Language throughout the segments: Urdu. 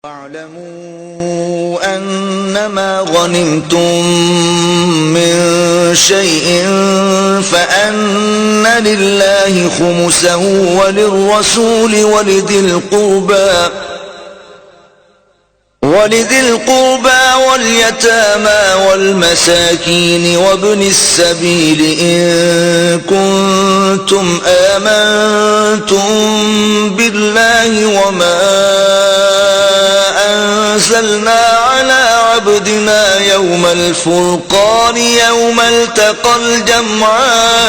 واعلموا أنما غنمتم من شيء فأن لله خمسه وللرسول ولذي القربى واليتامى والمساكين وابن السبيل إن كنتم آمنتم بالله وما أنزلنا على عبدنا يوم الفرقان يوم التقى الجمعان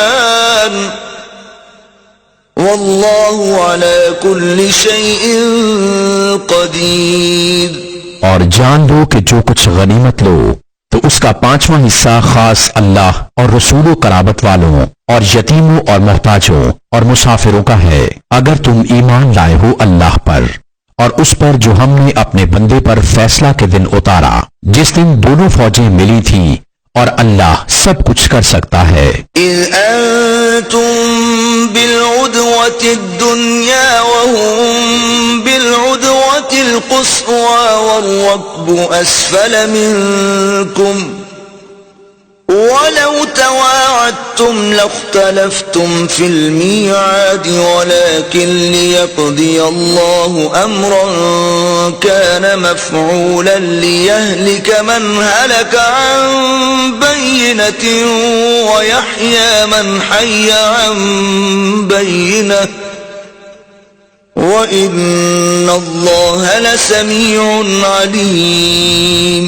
والله على كل شيء قدير۔ اور جان لو کہ جو کچھ غنیمت لو تو اس کا 5واں حصہ خاص اللہ اور رسول و قرابت والوں اور یتیموں اور محتاجوں اور مسافروں کا ہے، اگر تم ایمان لائے ہو اللہ پر اور اس پر جو ہم نے اپنے بندے پر فیصلہ کے دن اتارا، جس دن دونوں فوجیں ملی تھیں، اور اللہ سب کچھ کر سکتا ہے۔ اذ انتم بالعدوة الدنيا وهم بالعدوة القصوى والركب أسفل منكم ولو تواعدتم لاختلفتم في الميعاد ولكن ليقضي الله أمرا كان مفعولا ليهلك من هلك عن بينة ويحيى من حي عن بينة وإن الله لسميع عليم۔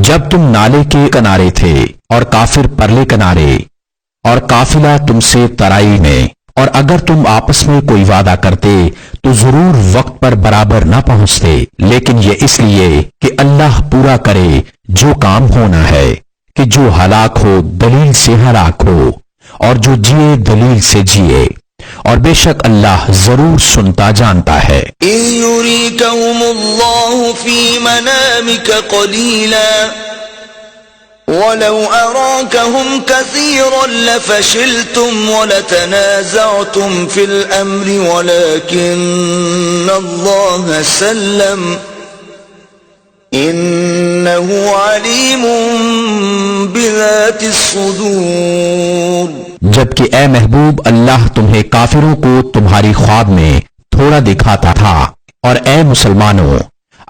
جب تم نالے کے کنارے تھے اور کافر پرلے کنارے اور قافلہ تم سے ترائی میں، اور اگر تم آپس میں کوئی وعدہ کرتے تو ضرور وقت پر برابر نہ پہنچتے، لیکن یہ اس لیے کہ اللہ پورا کرے جو کام ہونا ہے، کہ جو ہلاک ہو دلیل سے ہلاک ہو اور جو جیے دلیل سے جیے، اور بے شک اللہ ضرور سنتا جانتا ہے۔ إِذْ يُرِيكَهُمُ اللَّهُ فِي مَنَامِكَ قَلِيلًا وَلَوْ أَرَاكَهُمْ كَثِيرًا لَفَشِلْتُمْ وَلَتَنَازَعْتُمْ فِي الْأَمْرِ وَلَكِنَّ اللَّهَ سَلَّمَ إِنَّهُ عَلِيمٌ بِذَاتِ الصُّدُورِ۔ جبکہ اے محبوب اللہ تمہیں کافروں کو تمہاری خواب میں تھوڑا دکھاتا تھا، اور اے مسلمانوں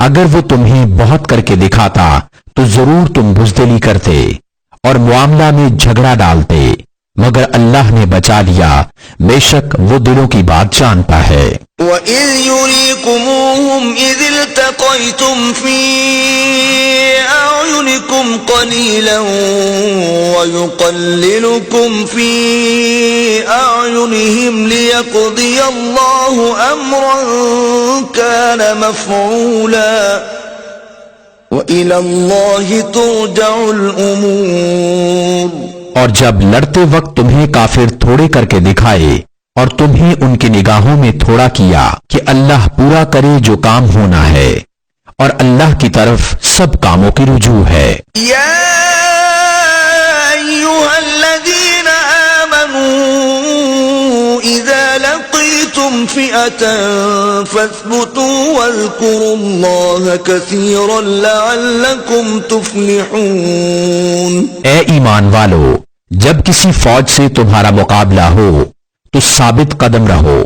اگر وہ تمہیں بہت کر کے دکھاتا تو ضرور تم بزدلی کرتے اور معاملہ میں جھگڑا ڈالتے، مگر اللہ نے بچا لیا، بے شک وہ دلوں کی بات جانتا ہے۔ وَإِذْ يُرِيكُمُوهُمْ إِذِ الْتَقَيْتُمْ فِي أَعْيُنِكُمْ قَلِيلًا وَيُقَلِّلُكُمْ فِي أَعْيُنِهِمْ لِيَقْضِيَ اللَّهُ أَمْرًا كَانَ مَفْعُولًا وَإِلَى اللَّهِ تُرْجَعُ الْأُمُورُ۔ اور جب لڑتے وقت تمہیں کافر تھوڑے کر کے دکھائے اور تمہیں ان کی نگاہوں میں تھوڑا کیا کہ اللہ پورا کرے جو کام ہونا ہے، اور اللہ کی طرف سب کاموں کی رجوع ہے۔ یا ایھا الذین آمنوا اذا لقیتم فئة فاثبتوا واذکروا اللہ کثیرا لعلکم تفلحون۔ اے ایمان والو، جب کسی فوج سے تمہارا مقابلہ ہو تو ثابت قدم رہو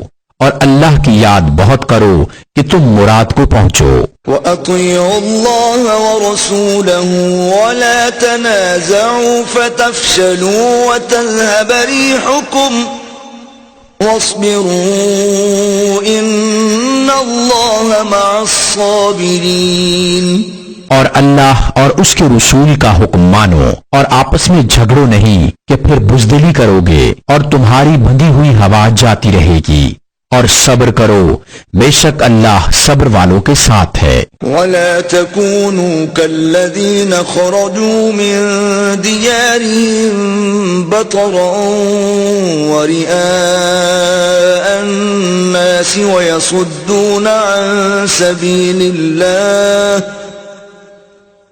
اور اللہ کی یاد بہت کرو کہ تم مراد کو پہنچو۔ وَأَطِيعُوا اللَّهَ وَرَسُولَهُ وَلَا تَنَازَعُوا فَتَفْشَلُوا وَتَذْهَبَ رِيحُكُمْ وَاصْبِرُوا إِنَّ اللَّهَ مَعَ الصَّابِرِينَ۔ اور اللہ اور اس کے رسول کا حکم مانو اور آپس میں جھگڑو نہیں کہ پھر بزدلی کرو گے اور تمہاری بندھی ہوئی ہوا جاتی رہے گی، اور صبر کرو، بے شک اللہ صبر والوں کے ساتھ ہے۔ وَلَا تَكُونُوا كَالَّذِينَ خَرَجُوا مِن دِيَارِهِم بَطَرًا وَرِئَاءَ النَّاسِ وَيَصُدُّونَ عَن سَبِيلِ اللَّهِ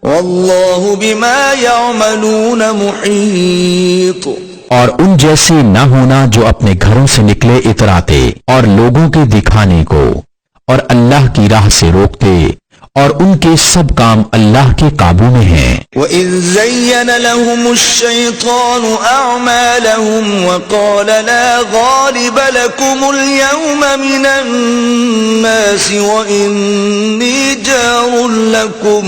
وَاللَّهُ بِمَا يَعْمَلُونَ مُحِيطٌ۔ اور ان جیسے نہ ہونا جو اپنے گھروں سے نکلے اتراتے اور لوگوں کے دکھانے کو اور اللہ کی راہ سے روکتے اور ان کے سب کام اللہ کے قابو میں ہیں۔ وَإِذْ زَيَّنَ لَهُمُ الشَّيْطَانُ أَعْمَالَهُمْ وَقَالَ لَا غَالِبَ لَكُمُ الْيَوْمَ مِنَ النَّاسِ وَإِنِّي جَارٌ لَكُمْ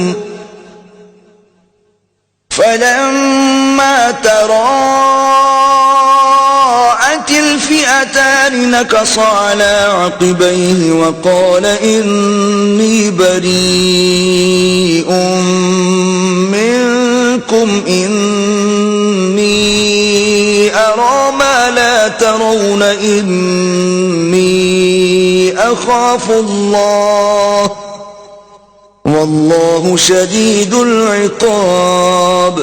فَلَمَّا تَرَاءَتِ الْفِئَتَانِ نَكَصَ عَلَى عَقِبَيْهِ وَقَالَ إِنِّي بَرِيءٌ مِّنكُمْ إِنِّي أَرَى مَا لَا تَرَوْنَ إِنِّي أَخَافُ اللَّهَ وَاللَّهُ شَدِيدُ الْعِقَابِ۔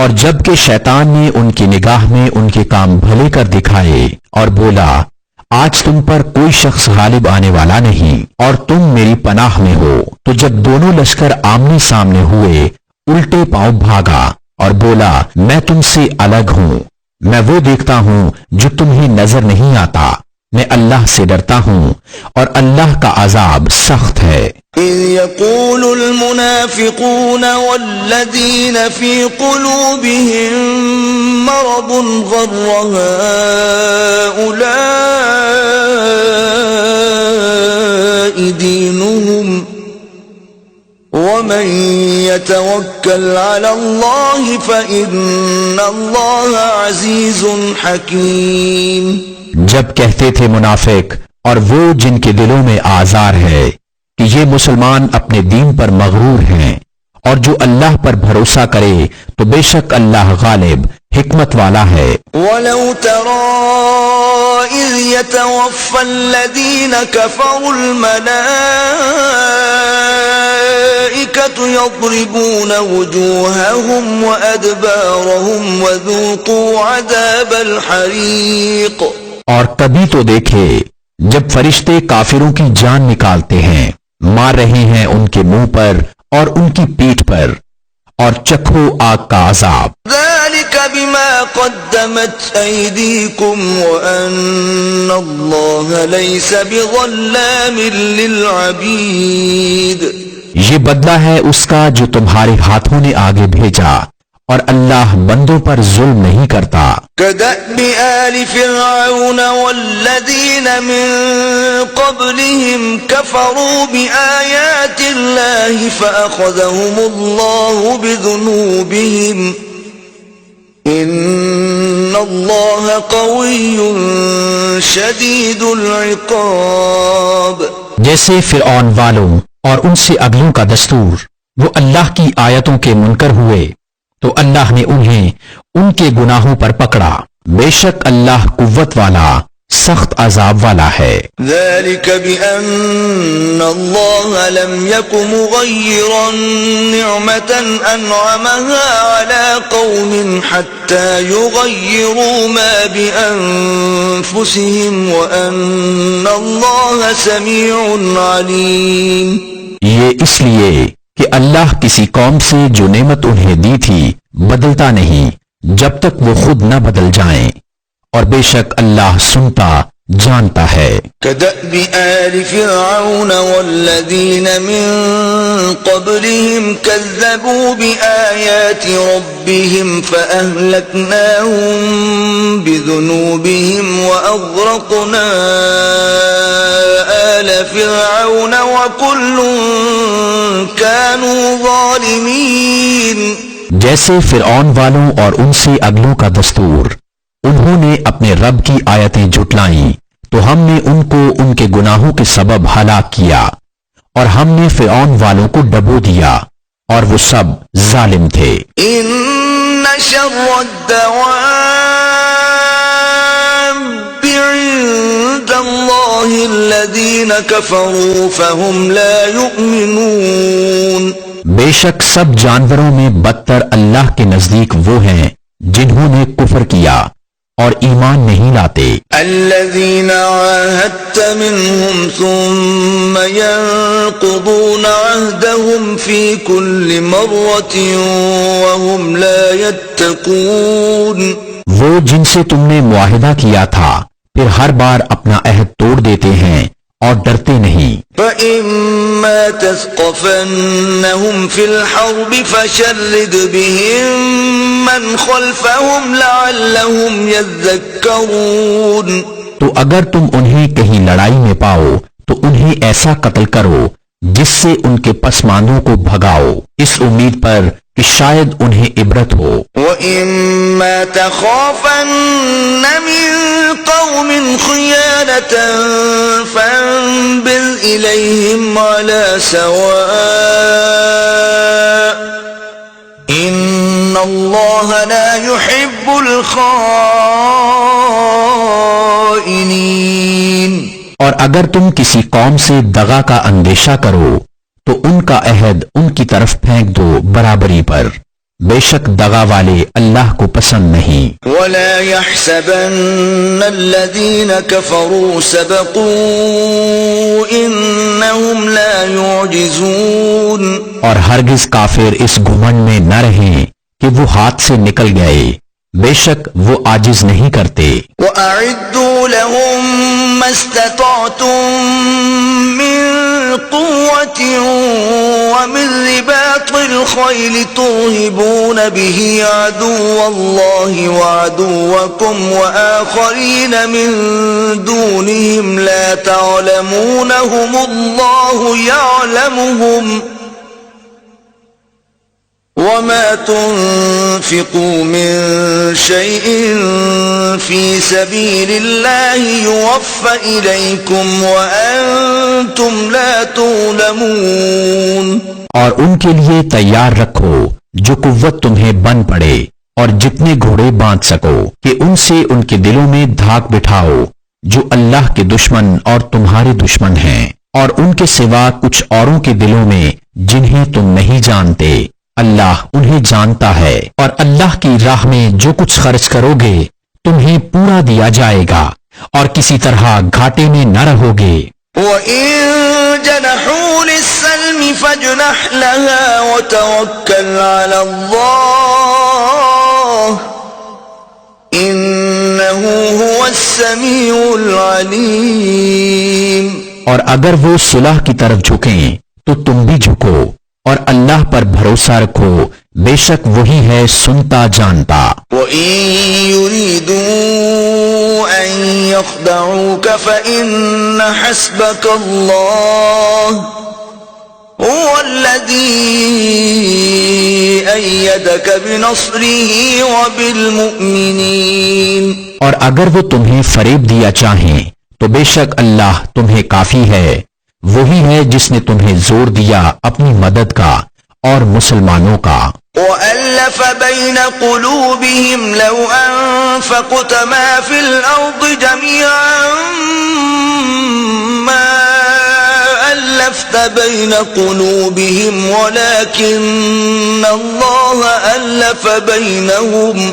اور جب کہ شیطان نے ان کی نگاہ میں ان کے کام بھلے کر دکھائے اور بولا آج تم پر کوئی شخص غالب آنے والا نہیں اور تم میری پناہ میں ہو، تو جب دونوں لشکر آمنے سامنے ہوئے الٹے پاؤں بھاگا اور بولا میں تم سے الگ ہوں، میں وہ دیکھتا ہوں جو تمہیں نظر نہیں آتا، میں اللہ سے ڈرتا ہوں اور اللہ کا عذاب سخت ہے۔ إذ يقول المنافقون والذين في قلوبهم مرض غر هؤلاء دينهم ومن يتوكل على الله فإن الله عزيز حكيم۔ جب کہتے تھے منافق اور وہ جن کے دلوں میں آزار ہے کہ یہ مسلمان اپنے دین پر مغرور ہیں، اور جو اللہ پر بھروسہ کرے تو بے شک اللہ غالب حکمت والا ہے۔ وَلَوْ تَرَى إِذْ يَتَوَفَّى الَّذِينَ كَفَرُوا الْمَلَائِكَةُ يَضْرِبُونَ وُجُوهَهُمْ وَأَدْبَارَهُمْ وَذُوقُوا عَذَابَ الْحَرِيقِ۔ اور کبھی تو دیکھے جب فرشتے کافروں کی جان نکالتے ہیں، مار رہے ہیں ان کے منہ پر اور ان کی پیٹھ پر، اور چکھو آگ کا عذاب۔ ذَلِكَ بِمَا قَدَّمَتْ أَيْدِيكُمْ وَأَنَّ اللَّهَ لَيْسَ بِظَلَّامٍ لِّلْعَبِيدِ۔ یہ بدلہ ہے اس کا جو تمہارے ہاتھوں نے آگے بھیجا، اور اللہ بندوں پر ظلم نہیں کرتا۔ كَدَأْبِ آلِ فِرْعَوْنَ وَالَّذِينَ مِن قَبْلِهِمْ كَفَرُوا بِآيَاتِ اللَّهِ فَأَخَذَهُمُ اللَّهُ بِذُنُوبِهِمْ إِنَّ اللَّهَ قَوِيٌّ شَدِيدُ الْعِقَابِ۔ جیسے فرعون والوں اور ان سے اگلوں کا دستور، وہ اللہ کی آیتوں کے منکر ہوئے تو اللہ نے انہیں ان کے گناہوں پر پکڑا، بے شک اللہ قوت والا سخت عذاب والا ہے۔ ذَلِكَ بِأَنَّ اللَّهَ لَمْ يَكُ مُغَيِّرًا نِعْمَةً أَنْعَمَهَا عَلَى قَوْمٍ حَتَّى يُغَيِّرُوا مَا بِأَنفُسِهِمْ وَأَنَّ اللَّهَ سَمِيعٌ عَلِيمٌ۔ یہ اس لیے کہ اللہ کسی قوم سے جو نعمت انہیں دی تھی بدلتا نہیں جب تک وہ خود نہ بدل جائیں، اور بے شک اللہ سنتا جانتا ہے۔ كَدَأْبِ آلِ فِرْعَوْنَ وَالَّذِينَ مِن قَبْلِهِمْ كَذَّبُوا بِآيَاتِ رَبِّهِمْ فَأَهْلَكْنَاهُمْ بِذُنُوبِهِمْ وَأَغْرَقْنَا آلَ فِرْعَوْنَ وَكُلٌّ كَانُوا ظَالِمِينَ۔ جیسے فرعون والوں اور ان سے اگلوں کا دستور، انہوں نے اپنے رب کی آیتیں جھٹلائیں تو ہم نے ان کو ان کے گناہوں کے سبب ہلاک کیا، اور ہم نے فرعون والوں کو ڈبو دیا اور وہ سب ظالم تھے۔ إِنَّ شَرَّ الدَّوَابِّ عِندَ اللَّهِ الَّذِينَ كَفَرُوا فَهُمْ لَا يُؤْمِنُونَ۔ بے شک سب جانوروں میں بدتر اللہ کے نزدیک وہ ہیں جنہوں نے کفر کیا اور ایمان نہیں لاتے۔ الذين عاهدت منهم ثم ينقضون عهدهم في كل مرة وهم لا يتقون۔ وہ جن سے تم نے معاہدہ کیا تھا پھر ہر بار اپنا عہد توڑ دیتے ہیں اور ڈرتے نہیں۔ فَإِمَّا تَثْقَفَنَّهُمْ فِي الْحَرْبِ فَشَرِّدْ بِهِمْ مَنْ خَلْفَهُمْ لَعَلَّهُمْ يَذَّكَّرُونَ۔ تو اگر تم انہیں کہیں لڑائی میں پاؤ تو انہیں ایسا قتل کرو جس سے ان کے پسماندوں کو بھگاؤ، اس امید پر کہ شاید انہیں عبرت ہو۔ وَإِمَّا تَخَافَنَّ مِن قَوْمٍ خِيَانَةً فَانبِذْ إِلَيْهِمْ عَلَى سَوَاءٍ إِنَّ اللَّهَ لَا يُحِبُّ الْخَائِنِينَ۔ اور اگر تم کسی قوم سے دغا کا اندیشہ کرو تو ان کا عہد ان کی طرف پھینک دو برابری پر، بے شک دغا والے اللہ کو پسند نہیں۔ وَلَا يَحْسَبَنَّ الَّذِينَ كَفَرُوا سَبَقُوا إِنَّهُمْ لَا يُعْجِزُونَ۔ اور ہرگز کافر اس گھمنڈ میں نہ رہیں کہ وہ ہاتھ سے نکل گئے، بے شک وہ عاجز نہیں کرتے۔ وَأَعِدُّوا لَهُم مَّا اسْتَطَعْتُم مِّن قُوَّةٍ وَمِن رِّبَاطِ الْخَيْلِ تُرْهِبُونَ بِهِ عَدُوَّ اللَّهِ وَعَدُوَّكُمْ وَآخَرِينَ مِن دُونِهِمْ لَا تَعْلَمُونَهُمُ اللَّهُ يَعْلَمُهُمْ ۚ وَمَا تُنْفِقُوا مِنْ شَيْءٍ فِي سَبِيلِ اللَّهِ يُوَفَّ إِلَيْكُمْ وَأَنْتُمْ لَا تُظْلَمُونَ۔ اور ان کے لیے تیار رکھو جو قوت تمہیں بن پڑے اور جتنے گھوڑے باندھ سکو کہ ان سے ان کے دلوں میں دھاک بٹھاؤ جو اللہ کے دشمن اور تمہارے دشمن ہیں، اور ان کے سوا کچھ اوروں کے دلوں میں جنہیں تم نہیں جانتے، اللہ انہیں جانتا ہے۔ اور اللہ کی راہ میں جو کچھ خرچ کرو گے تمہیں پورا دیا جائے گا اور کسی طرح گھاٹے میں نہ رہو گے۔ وَإِن جَنَحُوا لِلسَّلْمِ فَاجْنَحْ لَهَا وَتَوَكَّلْ عَلَى اللَّهِ إِنَّهُ هُوَ السَّمِيعُ الْعَلِيمُ۔ اور اگر وہ صلح کی طرف جھکیں تو تم بھی جھکو، اور اللہ پر بھروسہ رکھو، بے شک وہی ہے سنتا جانتا۔ وَإِن يُرِيدُوا أَن يَخْدَعُوكَ فَإِنَّ حَسْبَكَ اللَّهُ هُوَ الَّذِي أَيَّدَكَ بِنَصْرِهِ وَبِالْمُؤْمِنِينَ۔ اور اگر وہ تمہیں فریب دیا چاہیں تو بے شک اللہ تمہیں کافی ہے، وہی ہے جس نے تمہیں زور دیا اپنی مدد کا اور مسلمانوں کا۔ وَأَلَّفَ بَيْنَ قُلُوبِهِمْ لَوْ أَنفَقْتَ مَا فِي الْأَرْضِ جَمِيعًا مَا أَلَّفْتَ بَيْنَ قُلُوبِهِمْ وَلَكِنَّ اللَّهَ أَلَّفَ بَيْنَهُمْ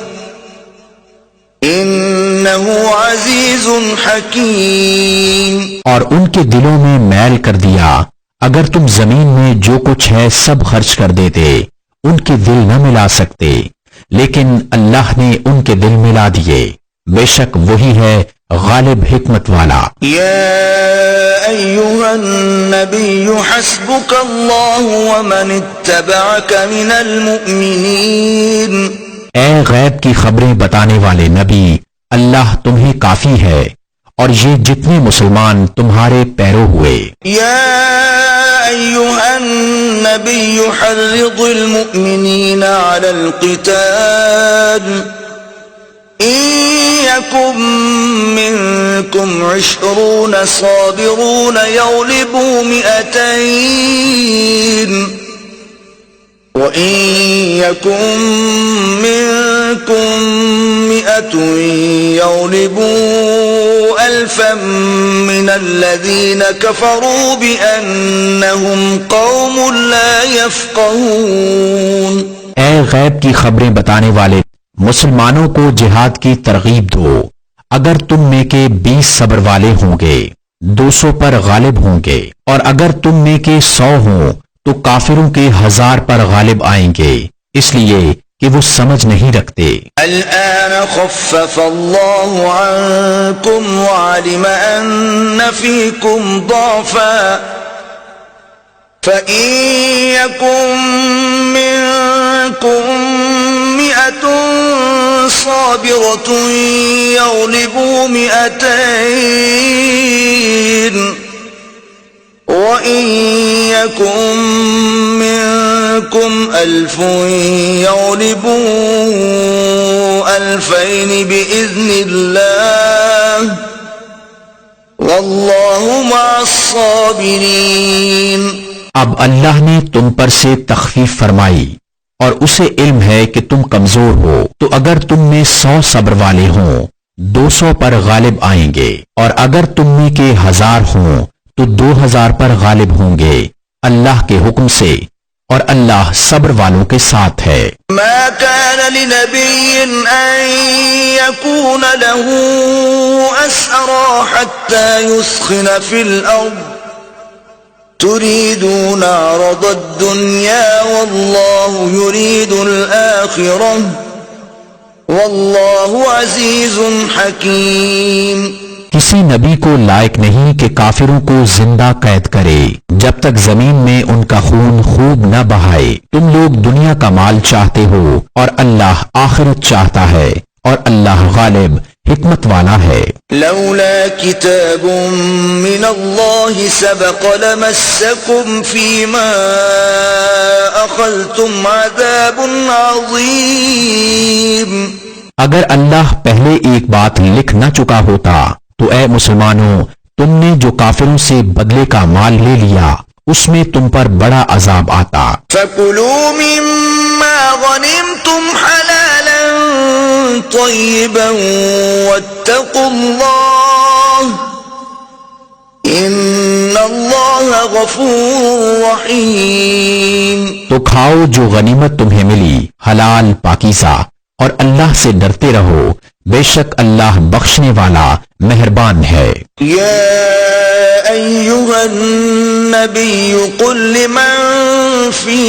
إِنَّهُ عَزِيزٌ حَكِيمٌ۔ اور ان کے دلوں میں میل کر دیا، اگر تم زمین میں جو کچھ ہے سب خرچ کر دیتے ان کے دل نہ ملا سکتے، لیکن اللہ نے ان کے دل ملا دیے، بے شک وہی ہے غالب حکمت والا۔ یا ایھا النبی حسبک اللہ ومن اتبعک من المؤمنین۔ اے غیب کی خبریں بتانے والے نبی، اللہ تمہیں کافی ہے اور یہ جتنے مسلمان تمہارے پیرو ہوئے۔ یا ایھا النبی حرض المؤمنین علی القتال ان یکن منکم 20 صابرون یغلبوا 200 وَإِن يَكُن مِّنكُم 100 يَغْلِبُوا 1000 مِّنَ الَّذِينَ كَفَرُوا بِأَنَّهُمْ قَوْمٌ لَّا يَفْقَهُونَ۔ اے غیب کی خبریں بتانے والے، مسلمانوں کو جہاد کی ترغیب دو، اگر تم میں کے 20 صبر والے ہوں گے 200 پر غالب ہوں گے، اور اگر تم میں کے 100 ہوں تو کافروں کے 1000 پر غالب آئیں گے، اس لیے کہ وہ سمجھ نہیں رکھتے۔ الآن خفف الله عنكم وعلم أن فيكم ضعفا فإن يكن منكم 100 صابرة يغلبوا 200 وإن يكن منكم 1000 يغلبوا 2000 بإذن الله والله مع الصابرين۔ اب اللہ نے تم پر سے تخفیف فرمائی اور اسے علم ہے کہ تم کمزور ہو، تو اگر تم میں 100 صبر والے ہوں 200 پر غالب آئیں گے، اور اگر تم میں کے 1000 ہوں تو 2000 پر غالب ہوں گے اللہ کے حکم سے، اور اللہ صبر والوں کے ساتھ ہے۔ ما كان لنبي أن يكون له أسرى حتى يسخن في الأرض تريدون عرض الدنيا والله يريد الآخرة والله عزيز حكيم۔ کسی نبی کو لائق نہیں کہ کافروں کو زندہ قید کرے جب تک زمین میں ان کا خون خوب نہ بہائے۔ تم لوگ دنیا کا مال چاہتے ہو اور اللہ آخرت چاہتا ہے، اور اللہ غالب حکمت والا ہے۔ لولا كتاب من الله سبق لمسكم فيما أخذتم عذاب عظيم۔ اگر اللہ پہلے ایک بات لکھ نہ چکا ہوتا تو اے مسلمانوں، تم نے جو کافروں سے بدلے کا مال لے لیا اس میں تم پر بڑا عذاب آتا۔ فَكُلُوا مِمَّا غَنِمْتُمْ حَلَالًا طَيِّبًا وَاتَّقُوا اللَّهَ إِنَّ اللَّهَ غَفُورٌ رَحِيمٌ۔ تو کھاؤ جو غنیمت تمہیں ملی حلال پاکیزہ، اور اللہ سے ڈرتے رہو، بے شک اللہ بخشنے والا مہربان ہے۔ یا ایھا النبی قل لمن فی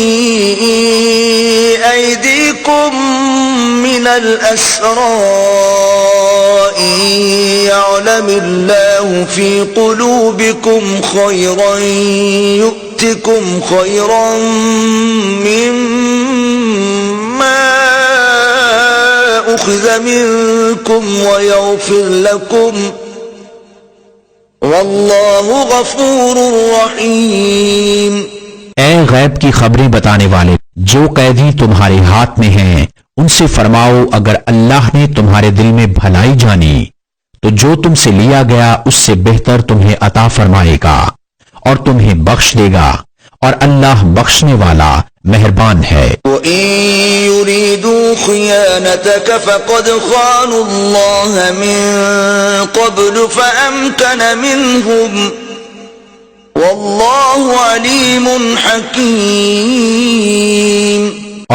ایدیکم من الاسراء یعلم اللہ فی قلوبکم خیرا یؤتکم خیرا مما أخذ منكم ويغفر لكم والله غفور رحيم۔ اے غیب کی خبریں بتانے والے، جو قیدی تمہارے ہاتھ میں ہیں ان سے فرماؤ اگر اللہ نے تمہارے دل میں بھلائی جانی تو جو تم سے لیا گیا اس سے بہتر تمہیں عطا فرمائے گا اور تمہیں بخش دے گا، اور اللہ بخشنے والا مہربان ہے۔ وَإِن يُرِيدُوا خِيَانَتَكَ فَقَدْ خَانُوا اللَّهَ مِن قَبْلُ فَأَمْكَنَ مِنْهُمْ وَاللَّهُ عَلِيمٌ حَكِيمٌ۔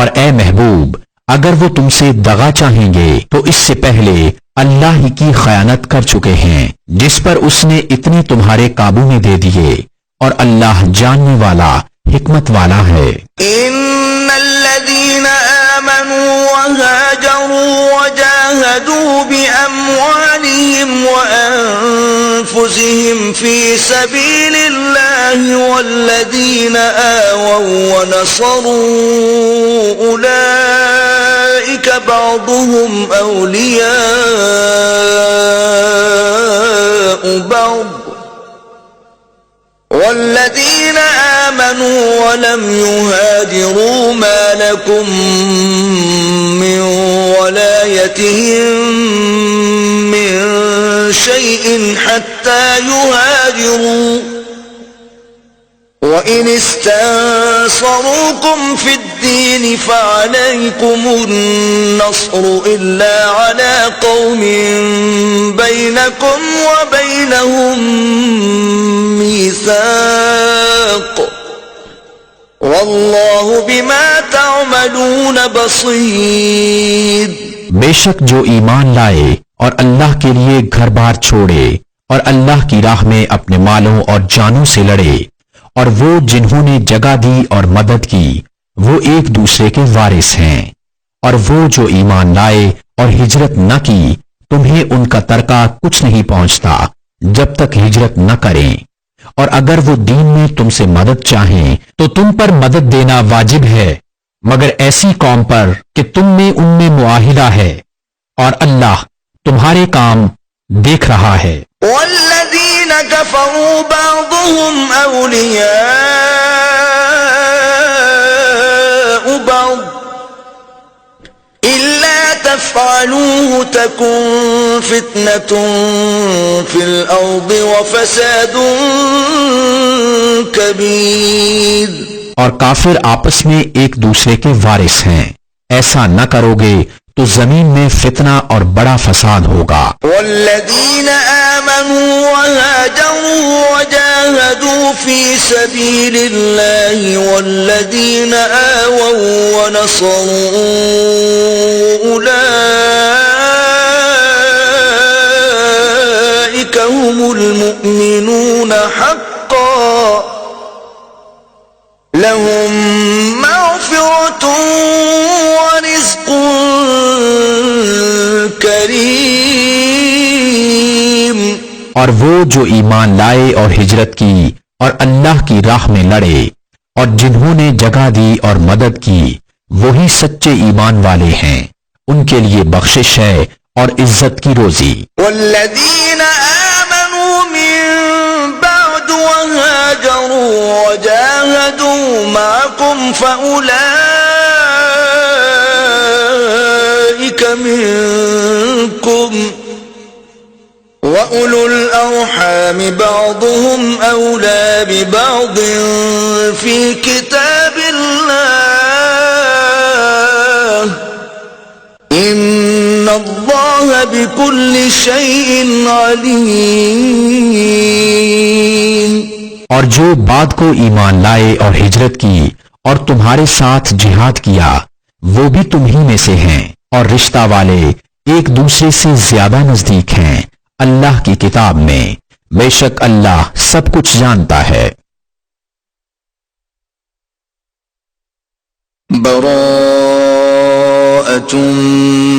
اور اے محبوب، اگر وہ تم سے دغا چاہیں گے تو اس سے پہلے اللہ ہی کی خیانت کر چکے ہیں جس پر اس نے اتنے تمہارے قابو میں دے دیے، اور اللہ جاننے والا حکمت والا ہے۔ ان الذين آمنوا وهاجروا وجاهدوا بأموالهم وأنفسهم في سبيل الله والذين آووا ونصروا أولئك بعضهم أولياء بعض والذين آمنوا ولم يهاجروا ما لكم من ولايتهم من شيء حتى يهاجروا وإن استنصروكم في الدين فعليكم النصر إلا على قوم بينكم وبينهم ميثاق والله بما تعملون بصير۔ بے شک جو ایمان لائے اور اللہ کے لیے گھر بار چھوڑے اور اللہ کی راہ میں اپنے مالوں اور جانوں سے لڑے، اور وہ جنہوں نے جگہ دی اور مدد کی، وہ ایک دوسرے کے وارث ہیں، اور وہ جو ایمان لائے اور ہجرت نہ کی تمہیں ان کا ترکہ کچھ نہیں پہنچتا جب تک ہجرت نہ کریں، اور اگر وہ دین میں تم سے مدد چاہیں تو تم پر مدد دینا واجب ہے، مگر ایسی قوم پر کہ تم میں ان میں معاہدہ ہے، اور اللہ تمہارے کام دیکھ رہا ہے۔ والذين كفروا بعضهم أولياء بعض إلا تفعلوه تكن فتنة في الأرض وفساد كبير۔ اور کافر آپس میں ایک دوسرے کے وارث ہیں، ایسا نہ کرو گے تو زمین میں فتنہ اور بڑا فساد ہوگا۔ والذين آمنوا وهاجروا وجاهدوا في سبيل الله والذين آووا ونصروا أولئك هم المؤمنون حقا لهم مغفرة ورزق کریم۔ اور وہ جو ایمان لائے اور ہجرت کی اور اللہ کی راہ میں لڑے اور جنہوں نے جگہ دی اور مدد کی وہی سچے ایمان والے ہیں، ان کے لیے بخشش ہے اور عزت کی روزی۔ والذین آمنوا من بعد وهاجروا وجاهدوا معكم فأولئك منكم وَأُولُو الْأَرْحَامِ بَعْضُهُمْ أَوْلَى بِبَعْضٍ فِي كِتَابِ اللَّهِ إِنَّ اللَّهَ بِكُلِّ شَيْءٍ عَلِيمٌ۔ اور جو بعد کو ایمان لائے اور ہجرت کی اور تمہارے ساتھ جہاد کیا وہ بھی تمہیں میں سے ہیں، اور رشتہ والے ایک دوسرے سے زیادہ نزدیک ہیں اللہ کی کتاب میں، بے شک اللہ سب کچھ جانتا ہے۔ براءة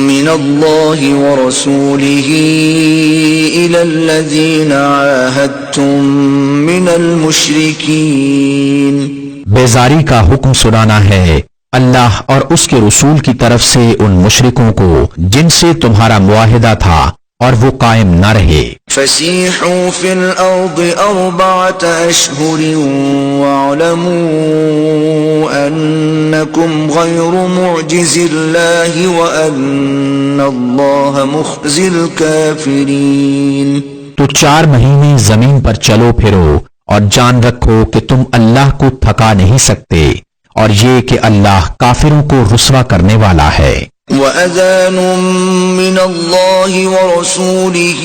من اللہ ورسولہ إلی الذین عاہدتم من المشرکین۔ بیزاری کا حکم سنانا ہے اللہ اور اس کے رسول کی طرف سے ان مشرکوں کو جن سے تمہارا معاہدہ تھا اور وہ قائم نہ رہے۔ فسیحوا فی الارض 4 اشہر واعلموا انکم غیر معجز اللہ وان اللہ مخزی الکافرین۔ تو 4 مہینے زمین پر چلو پھرو اور جان رکھو کہ تم اللہ کو تھکا نہیں سکتے، اور یہ کہ اللہ کافروں کو رسوا کرنے والا ہے۔ وَأَذَانٌ مِّنَ اللَّهِ وَرَسُولِهِ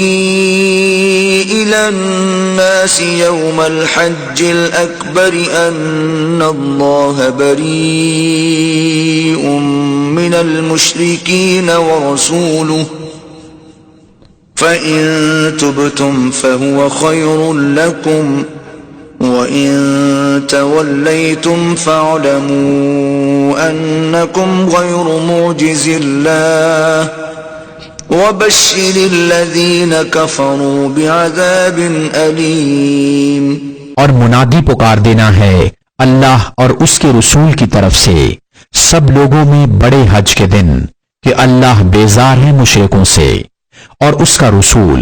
إِلَى النَّاسِ يَوْمَ الْحَجِّ الْأَكْبَرِ أَنَّ اللَّهَ بَرِيءٌ مِّنَ الْمُشْرِكِينَ وَرَسُولُهُ فَإِن تُبْتُمْ فَهُوَ خَيْرٌ لَّكُمْ وَإِن تَوَلَّيْتُمْ فَاعْلَمُوا أَنَّكُمْ غَيْرُ مُعْجِزِ اللَّهِ وَبَشِّرِ الَّذِينَ كَفَرُوا بِعَذَابٍ أَلِيمٍ۔ اور منادی پکار دینا ہے اللہ اور اس کے رسول کی طرف سے سب لوگوں میں بڑے حج کے دن کہ اللہ بیزار ہے مشرکوں سے اور اس کا رسول،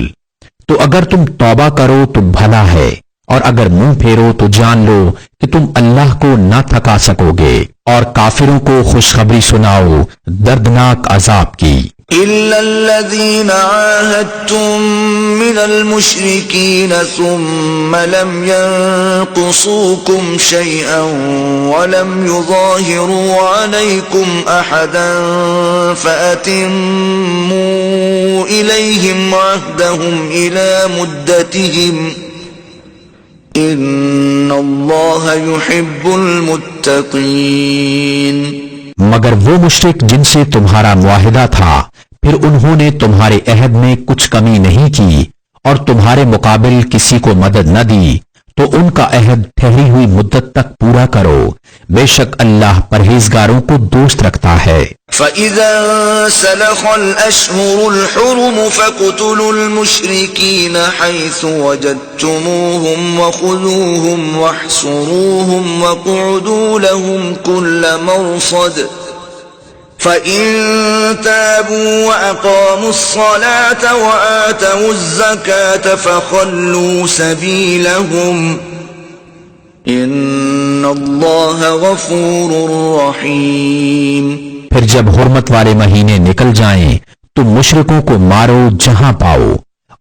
تو اگر تم توبہ کرو تو بھلا ہے، اور اگر منہ پھیرو تو جان لو کہ تم اللہ کو نہ تھکا سکو گے، اور کافروں کو خوشخبری سناؤ دردناک عذاب کی۔ إِلَّا الَّذِينَ عَاهَدتُّم مِّنَ الْمُشْرِكِينَ ثُمَّ لَمْ يَنقُصُوكُمْ شَيْئًا وَلَمْ يُظَاهِرُوا عَلَيْكُمْ أَحَدًا فَأَتِمُّوا إِلَيْهِمْ عَهْدَهُمْ إِلَى مُدَّتِهِمْ ان اللہ يحب المتقین۔ مگر وہ مشرک جن سے تمہارا معاہدہ تھا پھر انہوں نے تمہارے عہد میں کچھ کمی نہیں کی اور تمہارے مقابل کسی کو مدد نہ دی، تو ان کا عہد ٹھہری ہوئی مدت تک پورا کرو، بے شک اللہ پرہیزگاروں کو دوست رکھتا ہے۔ فَإِذَا سَلَخَ الْأَشْهُرُ الْحُرُمُ فَاقْتُلُوا الْمُشْرِكِينَ حَيْثُ وَجَدتُّمُوهُمْ وَخُذُوهُمْ وَاحْصُرُوهُمْ وَاقْعُدُوا لَهُمْ كُلَّ مَرْصَدٍ فَإِن تَابُوا وَأَقَامُوا الصَّلَاةَ وَآتَوُا الزَّكَاةَ فَخَلُّوا سَبِيلَهُمْ إِنَّ اللَّهَ غَفُورٌ رَّحِيمٌ۔ پھر جب حرمت والے مہینے نکل جائیں تو مشرکوں کو مارو جہاں پاؤ،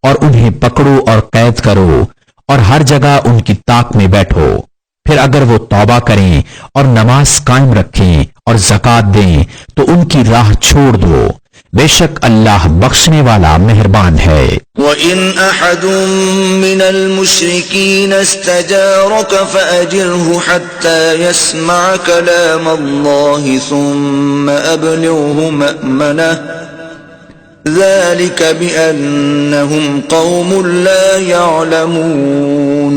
اور انہیں پکڑو اور قید کرو، اور ہر جگہ ان کی طاق میں بیٹھو۔ پھر اگر وہ توبہ کریں اور نماز قائم رکھیں اور زکوٰۃ دیں تو ان کی راہ چھوڑ دو، بے شک اللہ بخشنے والا مہربان ہے۔ وَإِنْ أَحَدٌ مِّنَ الْمُشْرِكِينَ اسْتَجَارَكَ فَأَجِرْهُ حَتَّى يَسْمَعَ كَلَامَ اللَّهِ ثُمَّ أَبْلِغْهُ مَأْمَنَهُ ذَلِكَ بِأَنَّهُمْ قَوْمٌ لَّا يَعْلَمُونَ۔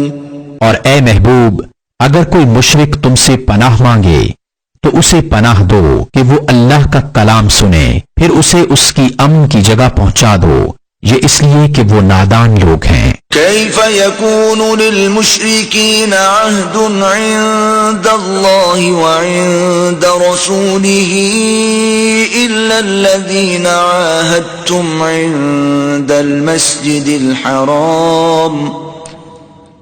اور اے محبوب، اگر کوئی مشرک تم سے پناہ مانگے تو اسے پناہ دو کہ وہ اللہ کا کلام سنے، پھر اسے اس کی امن کی جگہ پہنچا دو، یہ اس لیے کہ وہ نادان لوگ ہیں۔ كيف يكون للمشركين عهد عند الله وعند رسوله إلا الذين عاهدتم عند المسجد الحرام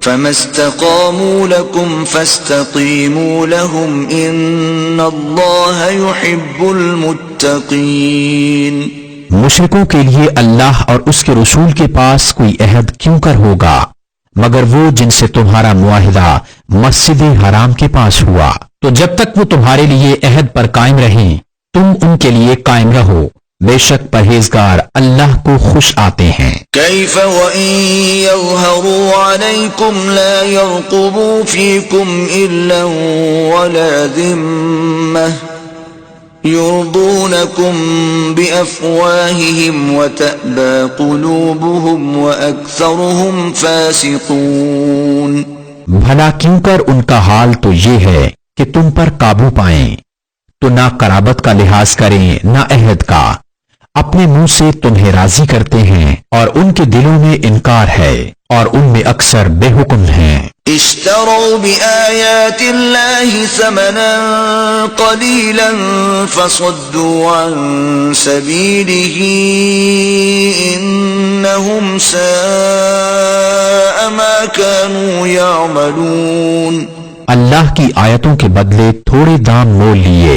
فما استقاموا لكم فاستقيموا لهم إن الله يحب المتقين۔ مشرکوں کے لیے اللہ اور اس کے رسول کے پاس کوئی عہد کیوں کر ہوگا مگر وہ جن سے تمہارا معاہدہ مسجد حرام کے پاس ہوا، تو جب تک وہ تمہارے لیے عہد پر قائم رہیں تم ان کے لیے قائم رہو، بے شک پرہیزگار اللہ کو خوش آتے ہیں۔ كيف وإن يظهروا عليكم لا يرقبوا فيكم إلا ولا ذمة يرضونكم بأفواههم وتأبى قلوبهم وأكثرهم فاسقون۔ بھلا کیوں کر ان کا حال تو یہ ہے کہ تم پر قابو پائیں تو نہ قرابت کا لحاظ کریں نہ عہد کا، اپنے منہ سے تمہیں راضی کرتے ہیں اور ان کے دلوں میں انکار ہے اور ان میں اکثر بے حکم ہیں۔ اشتروا بآيات الله ثمنا قليلا فصدوا عن سبيله إنهم ساء ما كانوا يعملون۔ اللہ کی آیتوں کے بدلے تھوڑے دام مول لیے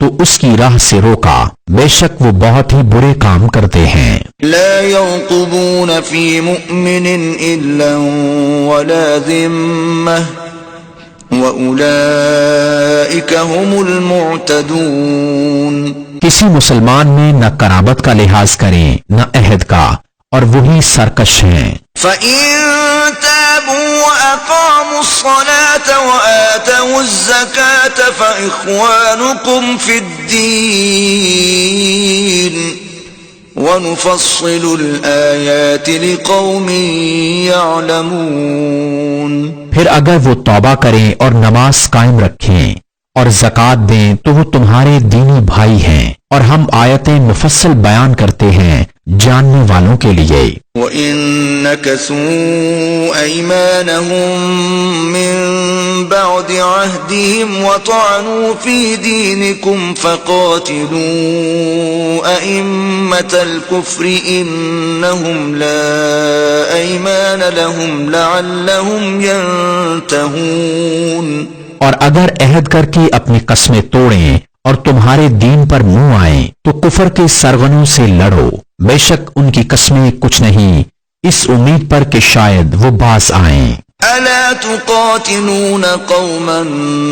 تو اس کی راہ سے روکا، بے شک وہ بہت ہی برے کام کرتے ہیں۔ لا يرقبون في مؤمن إلا ولا ذمة وأولئك هم المعتدون۔ کسی مسلمان میں نہ قرابت کا لحاظ کریں نہ عہد کا، اور وہی سرکش ہیں۔ فَإِن تَابُوا وَأَقَامُوا الصَّلَاةَ وَآتَوُا الزَّكَاةَ فَإِخْوَانُكُمْ فِي الدِّينِ وَنُفَصِّلُ الْآيَاتِ لِقَوْمٍ يَعْلَمُونَ۔ پھر اگر وہ توبہ کریں اور نماز قائم رکھیں اور زکوٰۃ دیں تو وہ تمہارے دینی بھائی ہیں، اور ہم آیتیں مفصل بیان کرتے ہیں جاننے والوں کے لیے۔ وَإِن نَكَثُوا أَيْمَانَهُم مِّن بَعْدِ عَهْدِهِمْ وَطَعَنُوا فِي دِينِكُمْ فَقَاتِلُوا أَئِمَّةَ الْكُفْرِ إِنَّهُمْ لَا أَيْمَانَ لَهُمْ لَعَلَّهُمْ يَنْتَهُونَ۔ اور اگر عہد کر کے اپنی قسمیں توڑیں اور تمہارے دین پر منہ آئیں تو کفر کے سرغنوں سے لڑو، بے شک ان کی قسمیں کچھ نہیں، اس امید پر کہ شاید وہ باز آئیں۔ ألا تقاتلون قوما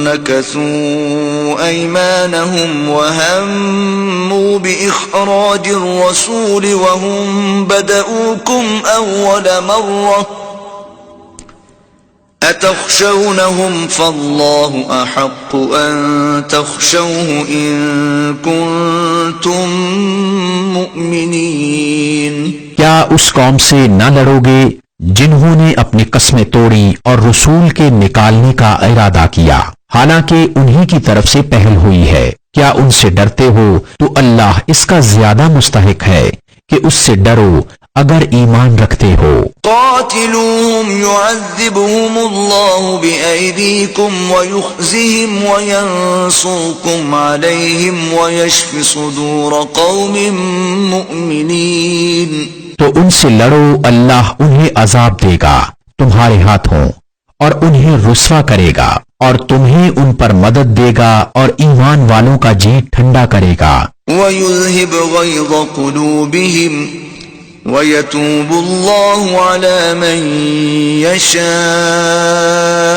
نكثوا أيمانهم وهموا بإخراج الرسول وهم بدؤوكم أول مرة أتخشونهم فالله أحق أن تخشوه إن كنتم مؤمنين۔ کیا اس قوم سے نہ لڑو گے جنہوں نے اپنی قسمیں توڑی اور رسول کے نکالنے کا ارادہ کیا، حالانکہ انہی کی طرف سے پہل ہوئی ہے۔ کیا ان سے ڈرتے ہو تو اللہ اس کا زیادہ مستحق ہے کہ اس سے ڈرو اگر ایمان رکھتے ہو۔ قاتلوهم يعذبهم الله بأيديكم ويخزهم وينصركم عليهم ويشف صدور قوم مؤمنين۔ تو ان سے لڑو، اللہ انہیں عذاب دے گا تمہارے ہاتھوں اور انہیں رسوا کرے گا، اور تمہیں ان پر مدد دے گا اور ایمان والوں کا جی ٹھنڈا کرے گا۔ وَيُذْهِبْ غَيْظَ قُلُوبِهِمْ وَيَتُوبُ اللَّهُ عَلَى مَن يَشَاءُ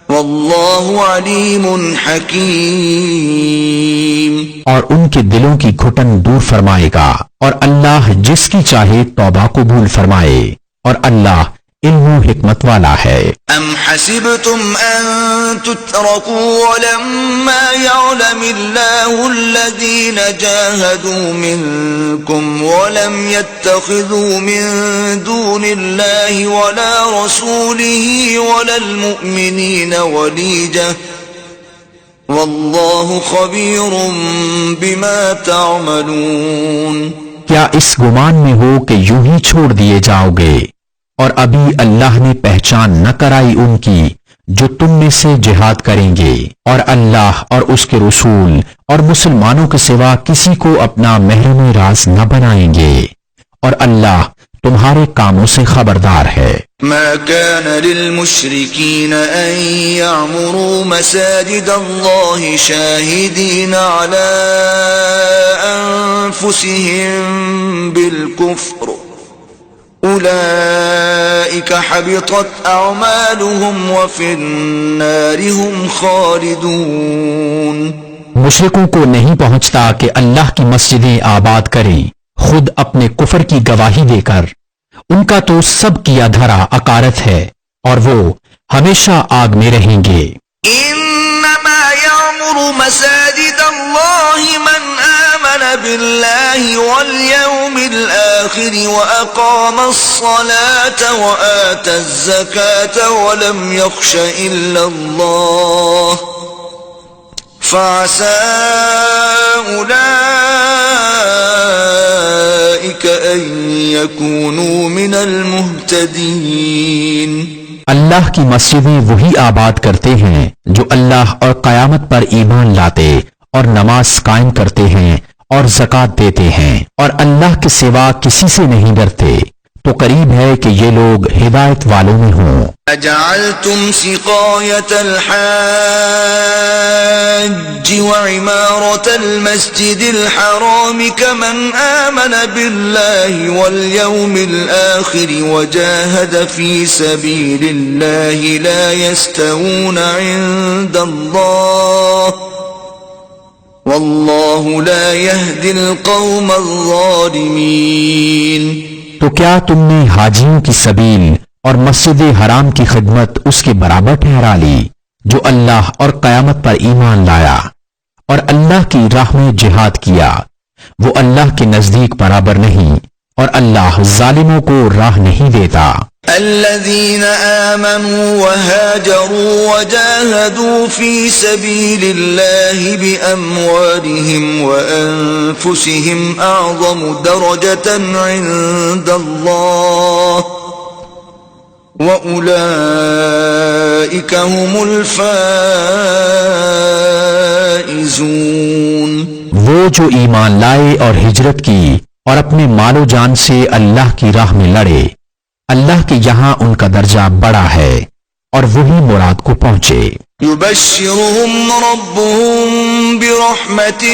وَاللَّهُ عَلِيمٌ حَكِيمٌ۔ اور ان کے دلوں کی گھٹن دور فرمائے گا، اور اللہ جس کی چاہے توبہ قبول فرمائے، اور اللہ علم و حکمت والا ہے۔ ام حسبتم ان تتركوا ولما يعلم الله الذين جاهدوا منكم ولم يتخذوا من دون الله ولا رسوله ولا المؤمنين وليجة والله خبير بما تعملون۔ کیا اس گمان میں ہو کہ یوں ہی چھوڑ دیے جاؤ گے، اور ابھی اللہ نے پہچان نہ کرائی ان کی جو تم میں سے جہاد کریں گے، اور اللہ اور اس کے رسول اور مسلمانوں کے سوا کسی کو اپنا محرم راز نہ بنائیں گے، اور اللہ تمہارے کاموں سے خبردار ہے۔ ما كان للمشركين ان يعمروا مساجد الله شاهدين على انفسهم بالكفر اولئك حبطت اعمالهم وفي النار هم خالدون۔ مشرکوں کو نہیں پہنچتا کہ اللہ کی مسجدیں آباد کریں خود اپنے کفر کی گواہی دے کر، ان کا تو سب کیا دھرا عقارت ہے، اور وہ ہمیشہ آگ میں رہیں گے۔ انما يعمر مساجد الله من آمن بالله واليوم الآخر وأقام الصلاة وآتى الزكاة ولم يخش إلا الله فعسى أولئك أن يكونوا من المهتدين۔ اللہ کی مسجدیں وہی آباد کرتے ہیں جو اللہ اور قیامت پر ایمان لاتے اور نماز قائم کرتے ہیں اور زکوٰۃ دیتے ہیں، اور اللہ کے سوا کسی سے نہیں ڈرتے، تو قریب ہے کہ یہ لوگ ہدایت والوں میں ہوں۔ اجعلتم سقاية الحاج وعمارة المسجد الحرام كمن آمن بالله واليوم الآخر وجاهد في سبيل الله لا يستوون عند الله والله لا يهدي القوم الظالمين۔ تو کیا تم نے حاجیوں کی سبیل اور مسجد حرام کی خدمت اس کے برابر ٹھہرا لی جو اللہ اور قیامت پر ایمان لایا اور اللہ کی راہ میں جہاد کیا؟ وہ اللہ کے نزدیک برابر نہیں، اور اللہ ظالموں کو راہ نہیں دیتا۔ الذين آمنوا وهاجروا وجاهدوا في سبيل الله بأموالهم وأنفسهم أعظم درجة عند الله وأولئك هم الفائزون۔ وہ جو ایمان لائے اور ہجرت کی اور اپنے مال و جان سے اللہ کی راہ میں لڑے، اللہ کے یہاں ان کا درجہ بڑا ہے اور وہی مراد کو پہنچے۔ يبشرهم ربهم برحمة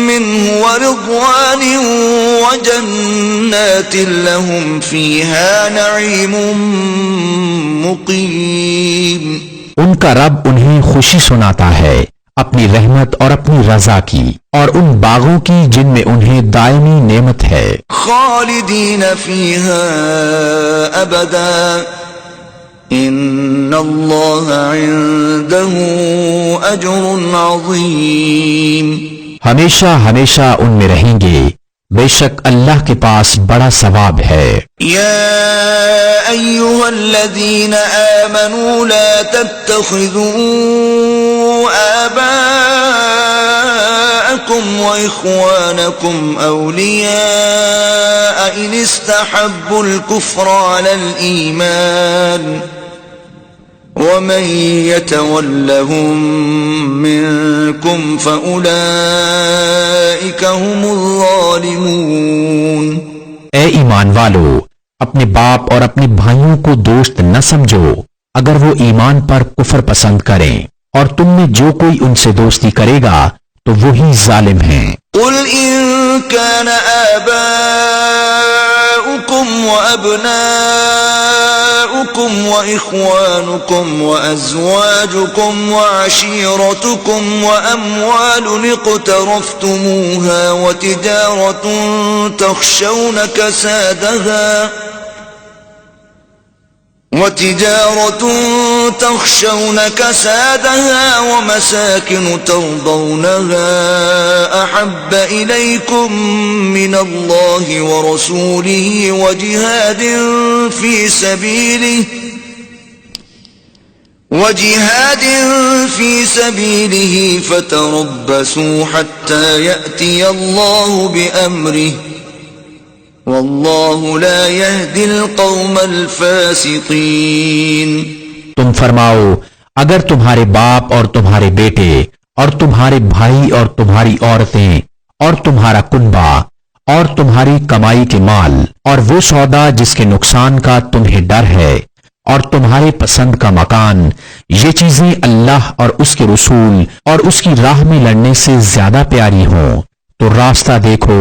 منه ورضوان وجنات لهم فيها نعيم مقيم۔ ان کا رب انہیں خوشی سناتا ہے اپنی رحمت اور اپنی رضا کی، اور ان باغوں کی جن میں انہیں دائمی نعمت ہے۔ خالدین فیہا ابدا ان اللہ عنده اجر عظیم۔ ہمیشہ ہمیشہ ان میں رہیں گے، بے شک اللہ کے پاس بڑا ثواب ہے۔ يا أيها الذين آمنوا لا تتخذوا آباءكم وإخوانكم أولياء إن استحبوا الكفر على الإيمان ومن يتولهم منكم فأولئك هم الظالمون۔ اے ایمان والو، اپنے باپ اور اپنے بھائیوں کو دوست نہ سمجھو اگر وہ ایمان پر کفر پسند کریں، اور تم میں جو کوئی ان سے دوستی کرے گا تو وہی ظالم ہیں۔ قل إن كان آباؤكم وأبناؤكم وإخوانكم وأزواجكم وعشيرتكم وأموال اقترفتموها وتجارة تخشون كسادها ومساكن ترضونها أحب إليكم من الله ورسوله وجهاد في سبيله فتربصوا حتى يأتي الله بأمره واللہ لا يهدي القوم الفاسقین۔ تم فرماؤ اگر تمہارے باپ اور تمہارے بیٹے اور تمہارے بھائی اور تمہاری عورتیں اور تمہارا کنبہ اور تمہاری کمائی کے مال اور وہ سودا جس کے نقصان کا تمہیں ڈر ہے اور تمہارے پسند کا مکان، یہ چیزیں اللہ اور اس کے رسول اور اس کی راہ میں لڑنے سے زیادہ پیاری ہوں تو راستہ دیکھو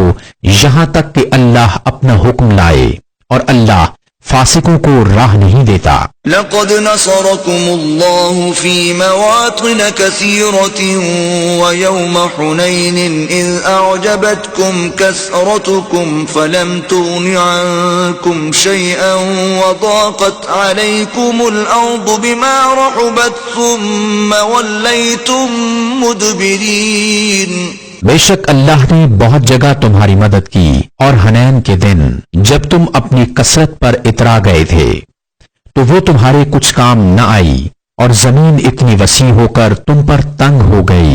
یہاں تک کہ اللہ اپنا حکم لائے، اور اللہ فاسقوں کو راہ نہیں دیتا۔ لقد نصركم الله في مواطن كثيرة ويوم حنين إذ أعجبتكم كثرتكم فلم تغن عنكم شيئا وضاقت عليكم الأرض بما رحبت ثم وليتم مدبرين۔ بے شک اللہ نے بہت جگہ تمہاری مدد کی، اور حنین کے دن جب تم اپنی کثرت پر اترا گئے تھے تو وہ تمہارے کچھ کام نہ آئی، اور زمین اتنی وسیع ہو کر تم پر تنگ ہو گئی،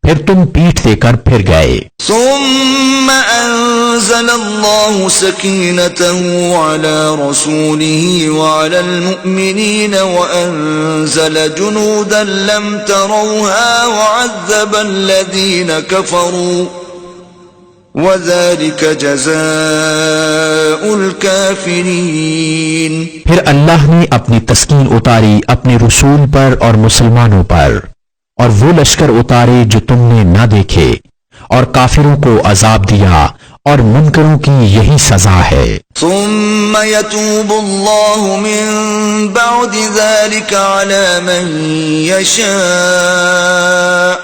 پھر تم پیٹھ دے کر پھر گئے۔ ثم انزل الله سكينته على رسوله وعلى المؤمنين وانزل جنودا لم تروها وعذب الذين كفروا وذلك جزاء الكافرين۔ پھر اللہ نے اپنی تسکین اتاری اپنے رسول پر اور مسلمانوں پر، اور وہ لشکر اتارے جو تم نے نہ دیکھے، اور کافروں کو عذاب دیا، اور منکروں کی یہی سزا ہے۔ ثم يتوب الله من بعد ذلك على من يشاء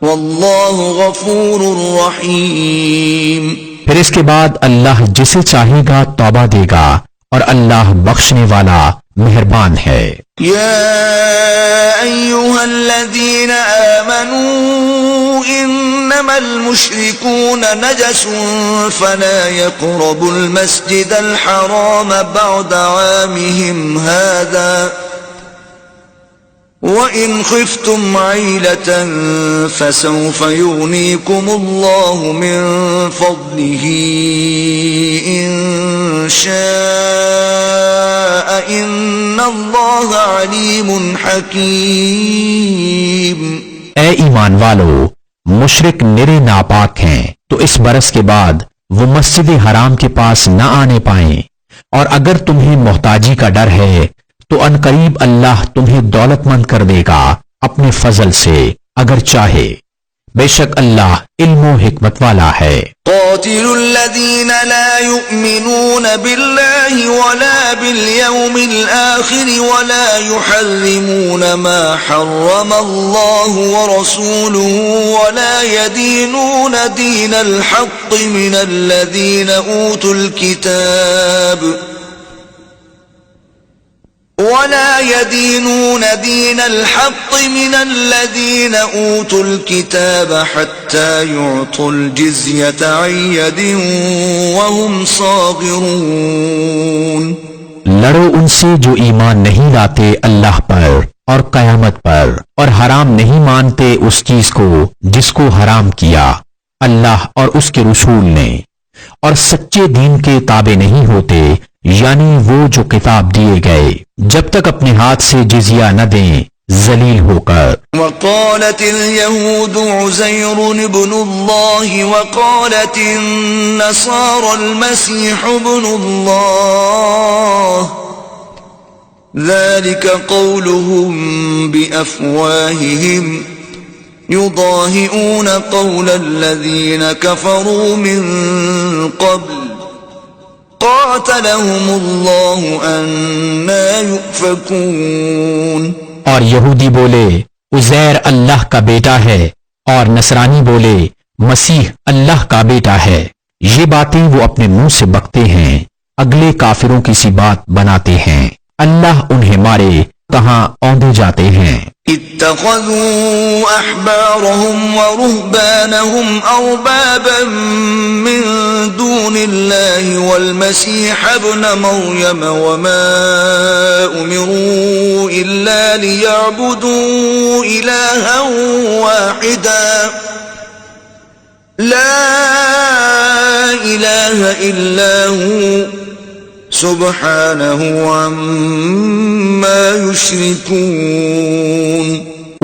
والله غفور رحيم۔ پھر اس کے بعد اللہ جسے چاہے گا توبہ دے گا، اور اللہ بخشنے والا مہربان ہے۔ يا أيها الذين آمنوا إنما المشركون نجس فلا يقربوا المسجد الحرام بعد عامهم هذا وَإِنْ خِفْتُمْ عَيْلَةً فَسَوْفَ يُغْنِيكُمُ اللَّهُ مِنْ فَضْلِهِ إِنْ شَاءَ إِنَّ اللَّهَ عَلِيمٌ حَكِيمٌ۔ اے ایمان والو، مشرک نرے ناپاک ہیں تو اس برس کے بعد وہ مسجد حرام کے پاس نہ آنے پائیں، اور اگر تمہیں محتاجی کا ڈر ہے تو عنقریب اللہ تمہیں دولت مند کر دے گا اپنے فضل سے اگر چاہے، بے شک اللہ علم و حکمت والا ہے۔ قاتلوا الذين لا يؤمنون بالله ولا باليوم الآخر ولا يحرمون ما حرم الله ورسوله ولا يدينون دين الحق من الذين أوتوا الكتاب ولا يدينون دين الحق من الذين أوتوا الكتاب حتى يعطوا الجزية عن يد وهم صاغرون. لڑو ان سے جو ایمان نہیں لاتے اللہ پر اور قیامت پر، اور حرام نہیں مانتے اس چیز کو جس کو حرام کیا اللہ اور اس کے رسول نے، اور سچے دین کے تابع نہیں ہوتے، یعنی وہ جو کتاب دیے گئے، جب تک اپنے ہاتھ سے جزیہ نہ دیں ذلیل ہو کر. وقالت اليهود عزير ابن الله وقالت النصارى المسيح ابن الله ذلك قولهم بأفواههم يضاهئون قول الذين كفروا من قبل قاتلهم الله أنا يؤفكون. اور یہودی بولے عزیر اللہ کا بیٹا ہے، اور نصرانی بولے مسیح اللہ کا بیٹا ہے. یہ باتیں وہ اپنے منہ سے بکتے ہیں، اگلے کافروں کی سی بات بناتے ہیں. اللہ انہیں مارے، کہاں اوندے جاتے ہیں. اتخذوا احبارهم ورهبانهم اربابا من دون الله والمسيح ابن مريم وما امروا الا ليعبدوا الها واحدا لا اله الا هو سبحانہ عما یشرکون.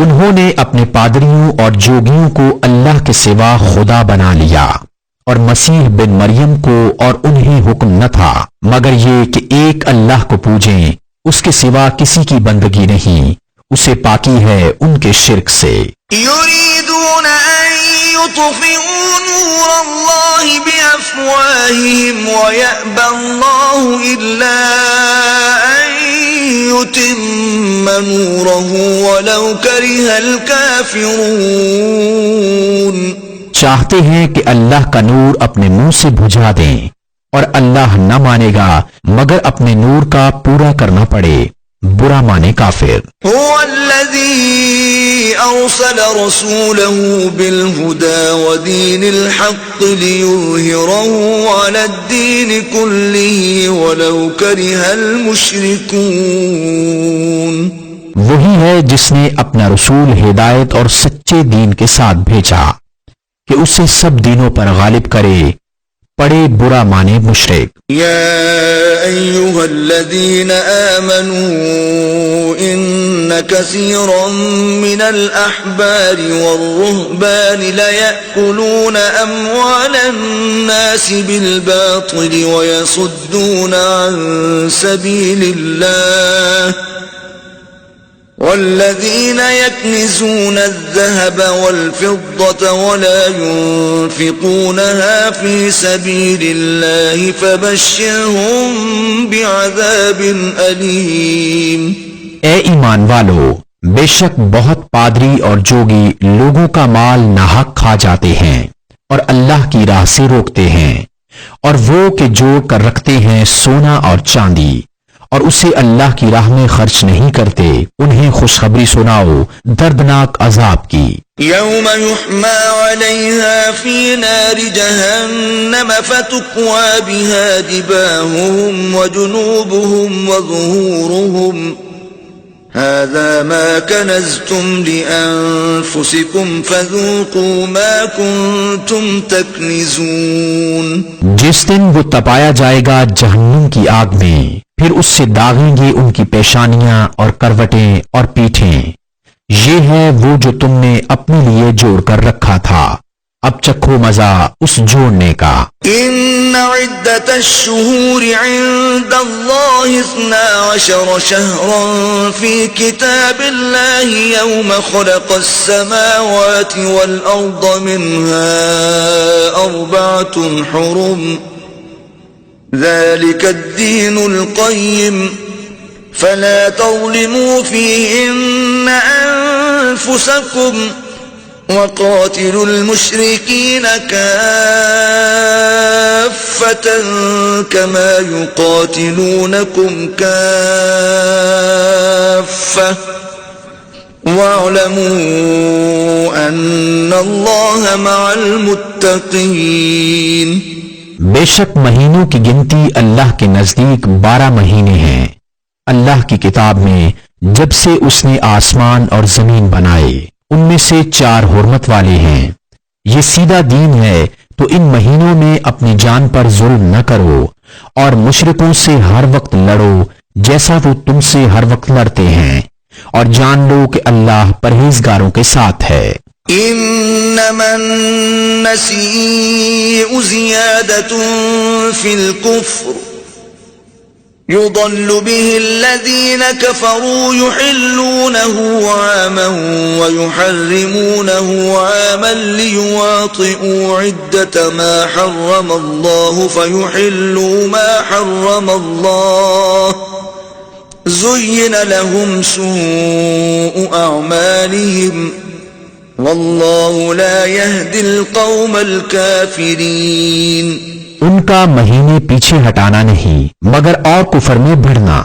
انہوں نے اپنے پادریوں اور جوگیوں کو اللہ کے سوا خدا بنا لیا، اور مسیح بن مریم کو اور انہیں حکم نہ تھا مگر یہ کہ ایک اللہ کو پوجیں، اس کے سوا کسی کی بندگی نہیں، اسے پاکی ہے ان کے شرک سے. یریدون ان یطفئوا نور اللہ بافواہہم ویأبی اللہ الا ان یتم نورہ ولو کرہ الکافرون. چاہتے ہیں کہ اللہ کا نور اپنے منہ سے بجھا دیں، اور اللہ نہ مانے گا مگر اپنے نور کا پورا کرنا پڑے، برا مانے کافر. هو الذي أرسل رسوله بالهدى ودين الحق ليظهره على الدين كله ولو كره المشركون. وہی ہے جس نے اپنا رسول ہدایت اور سچے دین کے ساتھ بھیجا کہ اسے سب دینوں پر غالب کرے، پڑے برا مانے مشرک. یا ایھا الذین آمنوا ان کثیرا من الاحبار والرهبان لیأکلون اموال الناس بالباطل ویصدون عن سبیل اللہ والذين يكنزون الذهب والفضة ولا ينفقونها في سبيل الله فبشرهم بعذاب أليم. اے ایمان والو، بے شک بہت پادری اور جوگی لوگوں کا مال ناحق کھا جاتے ہیں اور اللہ کی راہ سے روکتے ہیں، اور وہ کہ جوڑ کر رکھتے ہیں سونا اور چاندی اور اسے اللہ کی راہ میں خرچ نہیں کرتے، انہیں خوشخبری سناؤ دردناک عذاب کی. یوم یحمى علیہا فی نار جہنم فتکوى بها جباہهم وجنوبهم وظہورهم هذا ما كنزتم لأنفسكم فذوقوا ما كنتم تكنزون. جس دن وہ تپایا جائے گا جہنم کی آگ میں، پھر اس سے داغیں گے ان کی پیشانیاں اور کروٹیں اور پیٹھیں، یہ ہے وہ جو تم نے اپنے لیے جوڑ کر رکھا تھا، اب چکھو مزہ اس جوڑنے کا. ان عدت الشہور عند اللہ 12 شہرا فی کتاب اللہ یوم خلق السماوات والارض منها 4 حرم ذلك الدين القيم فلا تظلموا فيهن أنفسكم وقاتلوا المشركين كافة كما يقاتلونكم كافة واعلموا أن الله مع المتقين. بے شک مہینوں کی گنتی اللہ کے نزدیک 12 مہینے ہیں. اللہ کی کتاب میں جب سے اس نے آسمان اور زمین بنائے ان میں سے 4 حرمت والے ہیں. یہ سیدھا دین ہے تو ان مہینوں میں اپنی جان پر ظلم نہ کرو اور مشرکوں سے ہر وقت لڑو جیسا وہ تم سے ہر وقت لڑتے ہیں اور جان لو کہ اللہ پرہیزگاروں کے ساتھ ہے. انما النسيء زيادة في الكفر يضل به الذين كفروا يحلونه عاما ويحرمونه عاما ليواطئوا عدة ما حرم الله فيحلوا ما حرم الله زين لهم سوء أعمالهم واللہ لا يهدي القوم الكافرین. ان کا مہینے پیچھے ہٹانا نہیں مگر اور کفر میں بڑھنا.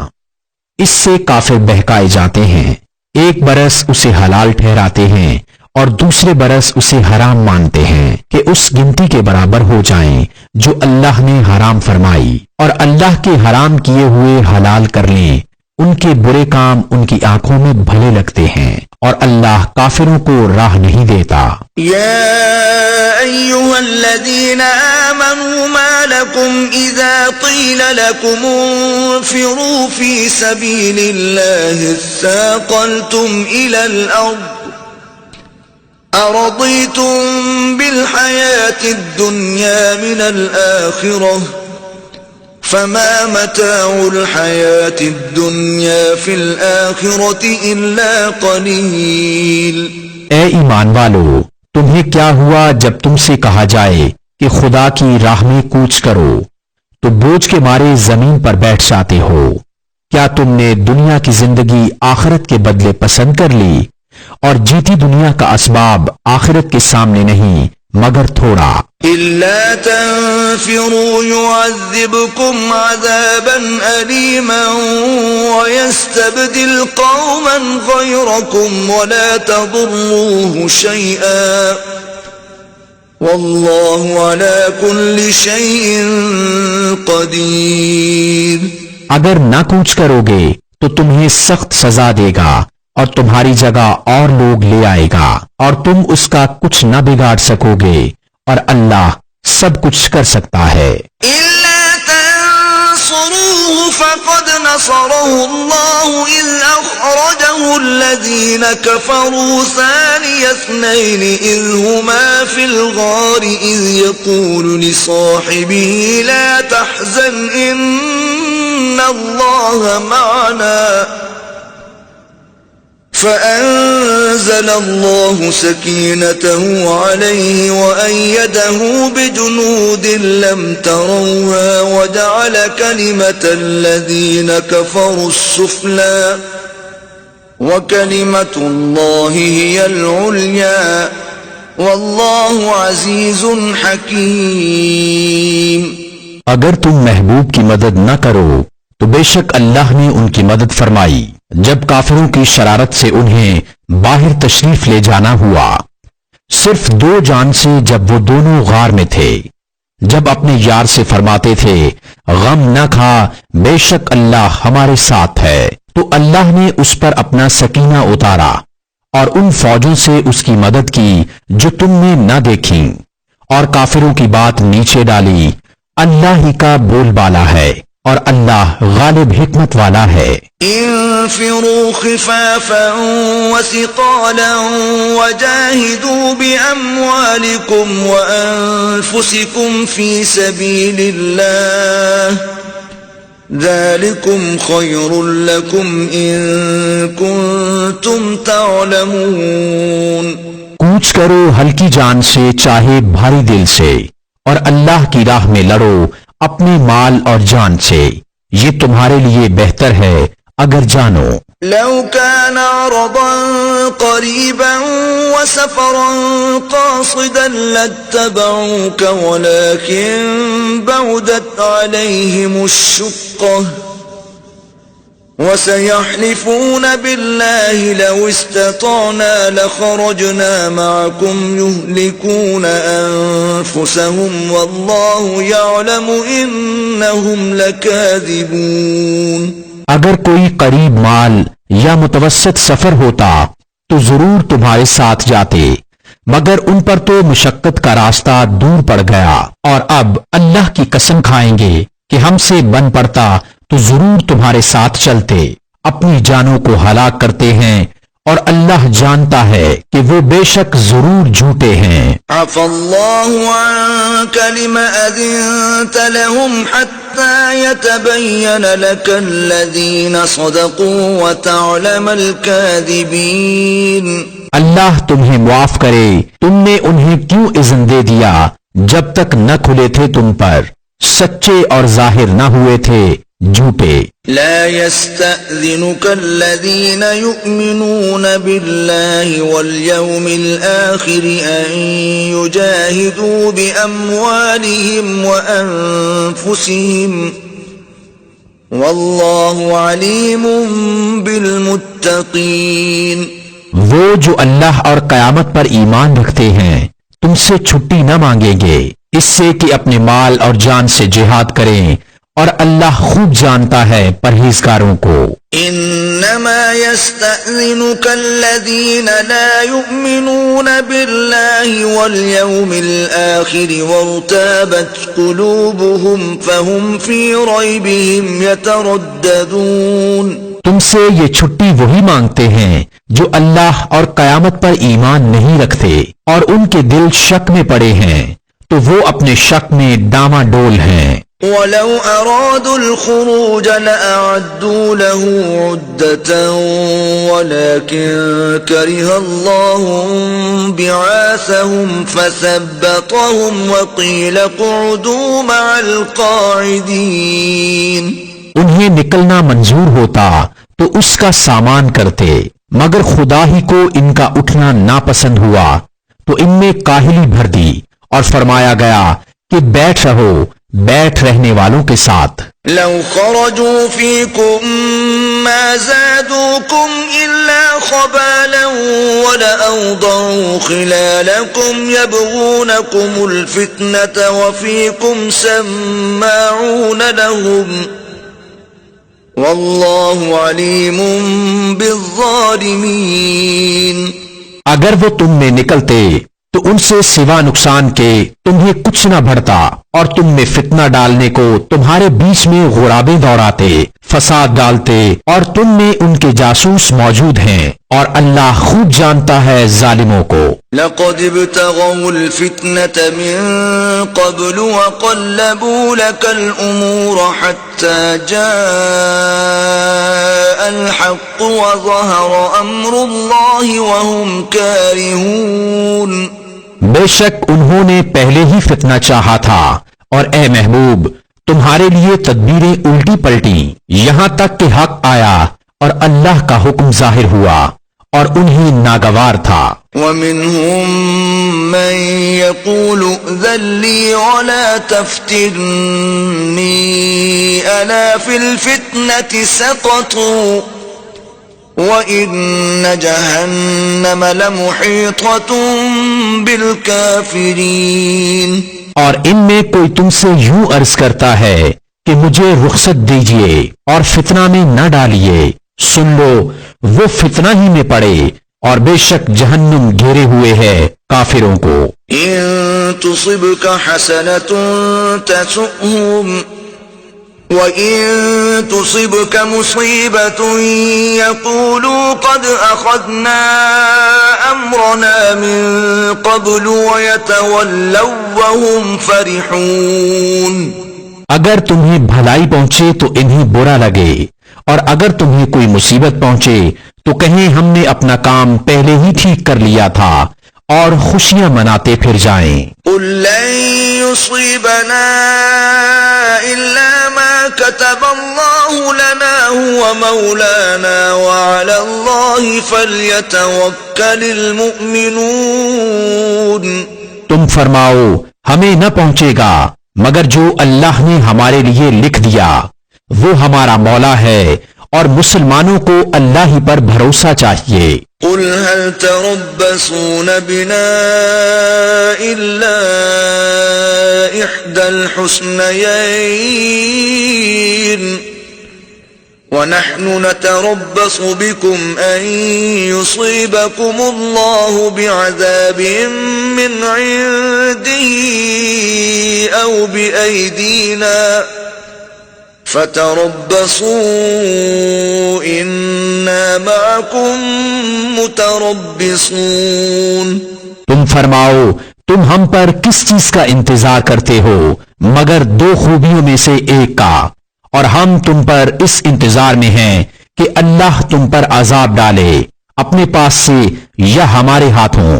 اس سے کافر بہکائے جاتے ہیں. ایک برس اسے حلال ٹھہراتے ہیں اور دوسرے برس اسے حرام مانتے ہیں کہ اس گنتی کے برابر ہو جائیں جو اللہ نے حرام فرمائی اور اللہ کے حرام کیے ہوئے حلال کر لیں. ان کے برے کام ان کی آنکھوں میں بھلے لگتے ہیں اور اللہ کافروں کو راہ نہیں دیتا. یا ایھا الذین آمنوا ما لکم اذا قیل لکم انفروا فی سبیل اللہ اثاقلتم الی الارض ارضیتم بالحیاة الدنیا من الآخرہ فما متاع الحیاة الدنیا فی الآخرة الا قلیل. اے ایمان والو، تمہیں کیا ہوا جب تم سے کہا جائے کہ خدا کی راہ میں کوچ کرو تو بوجھ کے مارے زمین پر بیٹھ جاتے ہو؟ کیا تم نے دنیا کی زندگی آخرت کے بدلے پسند کر لی اور جیتی دنیا کا اسباب آخرت کے سامنے نہیں مگر تھوڑا. إِلَّا تَنْفِرُوا يُعَذِّبْكُمْ عَذَابًا أَلِيمًا وَيَسْتَبْدِلْ قَوْمًا غَيْرَكُمْ وَلَا تَضُرُّوهُ شَيْئًا وَاللَّهُ عَلَى كُلِّ شَيْءٍ قَدِيرٌ. اگر نہ کوچ کرو گے تو تمہیں سخت سزا دے گا اور تمہاری جگہ اور لوگ لے آئے گا اور تم اس کا کچھ نہ بگاڑ سکو گے اور اللہ سب کچھ کر سکتا ہے. إِلَّا تَنصُرُوهُ فَقَدْ نَصَرَهُ اللَّهُ إِذْ أَخْرَجَهُ الَّذِينَ كَفَرُوا ثَانِيَ اثْنَيْنِ إِذْ هُمَا فِي الْغَارِ إِذْ يَقُولُ لِصَاحِبِهِ لَا تَحْزَنْ إِنَّ اللَّهَ مَعَنَا فَأَنزَلَ اللَّهُ سَكِينَتَهُ عَلَيْهِ وَأَيَّدَهُ بِجُنُودٍ لَّمْ تَرَوْهَا وَجَعَلَ كَلِمَةَ الَّذِينَ كَفَرُوا السُّفْلَى وَكَلِمَةُ اللَّهِ هِيَ الْعُلْيَا وَاللَّهُ عَزِيزٌ حَكِيمٌ. اگر تم محبوب کی مدد نہ کرو تو بے شک اللہ نے ان کی مدد فرمائی جب کافروں کی شرارت سے انہیں باہر تشریف لے جانا ہوا صرف 2 جان سے جب وہ دونوں غار میں تھے جب اپنے یار سے فرماتے تھے غم نہ کھا بے شک اللہ ہمارے ساتھ ہے تو اللہ نے اس پر اپنا سکینہ اتارا اور ان فوجوں سے اس کی مدد کی جو تم نے نہ دیکھی اور کافروں کی بات نیچے ڈالی. اللہ ہی کا بول بالا ہے اور اللہ غالب حکمت والا ہے. انفروا خفافا وثقالا وجاهدوا بأموالكم وأنفسكم في سبيل الله ذلكم خير لكم إن كنتم تعلمون. کوچ کرو ہلکی جان سے چاہے بھاری دل سے اور اللہ کی راہ میں لڑو اپنے مال اور جان سے، یہ تمہارے لیے بہتر ہے اگر جانو. لو كان عرضا قريبا وسفرا قاصدا لاتبعوك ولكن بعدت عليهم الشقة وسيحلفون بالله لو استطعنا لخرجنا معكم يهلكون أنفسهم والله يعلم إنهم لكاذبون. اگر کوئی قریب مال یا متوسط سفر ہوتا تو ضرور تمہارے ساتھ جاتے، مگر ان پر تو مشقت کا راستہ دور پڑ گیا، اور اب اللہ کی قسم کھائیں گے کہ ہم سے بن پڑتا تو ضرور تمہارے ساتھ چلتے. اپنی جانوں کو ہلاک کرتے ہیں اور اللہ جانتا ہے کہ وہ بے شک ضرور جھوٹے ہیں. عفى الله عنك لما أذنت لهم حتى يتبين لك الذين صدقوا وتعلم الكاذبين. اللہ تمہیں معاف کرے، تم نے انہیں کیوں اذن دے دیا جب تک نہ کھلے تھے تم پر، سچے اور ظاہر نہ ہوئے تھے جھوٹے. لا يستأذنك الذين يؤمنون بالله واليوم الآخر أن يجاهدوا بأموالهم وأنفسهم والله عليم بالمتقين. وہ جو اللہ اور قیامت پر ایمان رکھتے ہیں تم سے چھٹی نہ مانگیں گے اس سے کہ اپنے مال اور جان سے جہاد کریں، اور اللہ خوب جانتا ہے پرہیزگاروں کو. انما يستأذنك الذين لا يؤمنون بالله واليوم الآخر وارتابت قلوبهم فهم في ريبهم يترددون. تم سے یہ چھٹی وہی مانگتے ہیں جو اللہ اور قیامت پر ایمان نہیں رکھتے اور ان کے دل شک میں پڑے ہیں، تو وہ اپنے شک میں ڈاما ڈول ہیں. ولو أرادوا الخروج لأعدوا له عدة ولكن كره الله بعاثهم فثبطهم وقيل اقعدوا مع القاعدين. انہیں نکلنا منظور ہوتا تو اس کا سامان کرتے، مگر خدا ہی کو ان کا اٹھنا ناپسند ہوا تو ان میں کاہلی بھر دی اور فرمایا گیا کہ بیٹھ رہو بیٹھ رہنے والوں کے ساتھ. لو خرجوا فيكم ما زادوكم إلا خبالا ولأوضعوا خلالكم يبغونكم الفتنة وفيكم سماعون لهم والله عليم بالظالمين. اگر وہ تم میں نکلتے تو ان سے سوا نقصان کے تمہیں کچھ نہ بڑھتا، اور تم میں فتنہ ڈالنے کو تمہارے بیچ میں غرابے دوڑاتے، فساد ڈالتے، اور تم میں ان کے جاسوس موجود ہیں، اور اللہ خوب جانتا ہے ظالموں کو. لقد ابتغوا الفتنة من قبل وقلبوا لك الأمور حتى جاء الحق وظهر أمر الله وهم كارهون. بے شک انہوں نے پہلے ہی فتنہ چاہا تھا، اور اے محبوب تمہارے لیے تدبیریں الٹی پلٹی یہاں تک کہ حق آیا اور اللہ کا حکم ظاہر ہوا اور انہیں ناگوار تھا. ومنهم من يقول ائذن لي ولا تفتني ألا في الفتنة سقطوا وَإِنَّ جَهَنَّمَ لَمُحِيطَةٌ بِالْكَافِرِينَ. اور ان میں کوئی تم سے یوں عرض کرتا ہے کہ مجھے رخصت دیجئے اور فتنہ میں نہ ڈالیے، سن لو وہ فتنہ ہی میں پڑے، اور بے شک جہنم گھیرے ہوئے ہے کافروں کو. إِن تُصِبْكَ حَسَنَةٌ تَسُؤْهُمْ وَإِن تُصِبْكَ مُصِيبَةٌ يَقُولُوا قَدْ أَخَذْنَا أَمْرَنَا مِن قَبْلُ وَيَتَوَلَّوْا وَهُمْ فَرِحُونَ. اگر تمہیں بھلائی پہنچے تو انہیں برا لگے، اور اگر تمہیں کوئی مصیبت پہنچے تو کہیں ہم نے اپنا کام پہلے ہی ٹھیک کر لیا تھا، اور خوشیاں مناتے پھر جائیں۔ قل لن يصيبنا إلا ما كتب الله لنا هو مولانا وعلى الله فليتوكل المؤمنون۔ تم فرماؤ ہمیں نہ پہنچے گا مگر جو اللہ نے ہمارے لیے لکھ دیا، وہ ہمارا مولا ہے اور مسلمانوں کو اللہ ہی پر بھروسہ چاہیے۔ قل هل تربصون بنا إلا إحدى الحسنيين ونحن نتربص بكم أن يصيبكم الله بعذاب من عنده أو بأيدينا فتربصوا إنا معكم متربصون۔ تم فرماؤ تم ہم پر کس چیز کا انتظار کرتے ہو مگر دو خوبیوں میں سے ایک کا، اور ہم تم پر اس انتظار میں ہیں کہ اللہ تم پر عذاب ڈالے اپنے پاس سے یا ہمارے ہاتھوں،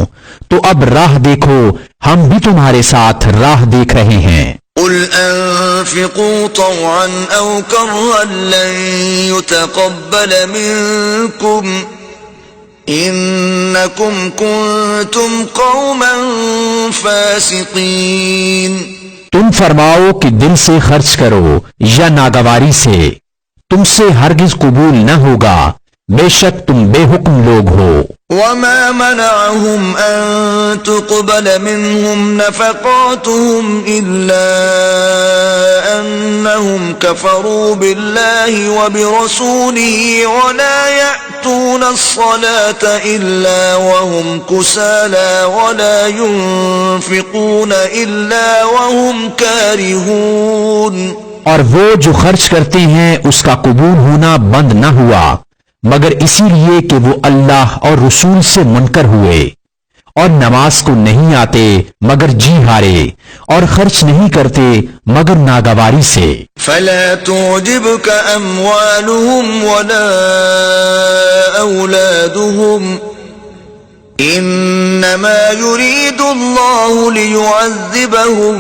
تو اب راہ دیکھو ہم بھی تمہارے ساتھ راہ دیکھ رہے ہیں۔ قل انفقوا طوعا او كرها لن يتقبل منكم انكم كنتم قوما فاسقين۔ تم فرماؤ کہ دل سے خرچ کرو یا ناگواری سے، تم سے ہرگز قبول نہ ہوگا، بے شک تم بے حکم لوگ ہو۔ وما منعهم ان تقبل منهم نفقاتهم الا انهم كفروا بالله وبرسوله ولا يأتون الصلاة الا وهم كسالى ولا ينفقون الا وهم كارهون۔ اور وہ جو خرچ کرتے ہیں اس کا قبول ہونا بند نہ ہوا مگر اسی لیے کہ وہ اللہ اور رسول سے منکر ہوئے، اور نماز کو نہیں آتے مگر جی ہارے، اور خرچ نہیں کرتے مگر ناگواری سے۔ فلا تعجبك اموالهم ولا اولادهم انما يريد الله ليعذبهم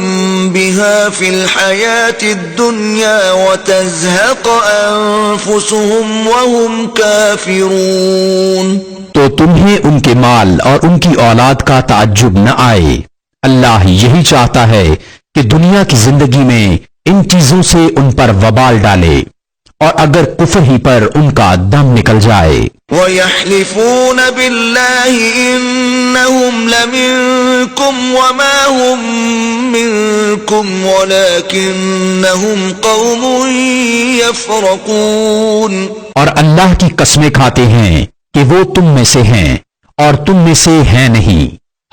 بها في الحياة الدنيا وتزهق انفسهم وهم كافرون۔ تو تمہیں ان کے مال اور ان کی اولاد کا تعجب نہ آئے، اللہ یہی چاہتا ہے کہ دنیا کی زندگی میں ان چیزوں سے ان پر وبال ڈالے، اور اگر کفر ہی پر ان کا دم نکل جائے۔ وَيَحْلِفُونَ بِاللَّهِ إِنَّهُمْ لَمِنكُمْ وَمَا هُمْ مِنكُمْ وَلَكِنَّهُمْ قَوْمٌ يَفْرَقُونَ۔ اور اللہ کی قسمیں کھاتے ہیں کہ وہ تم میں سے ہیں اور تم میں سے ہیں نہیں،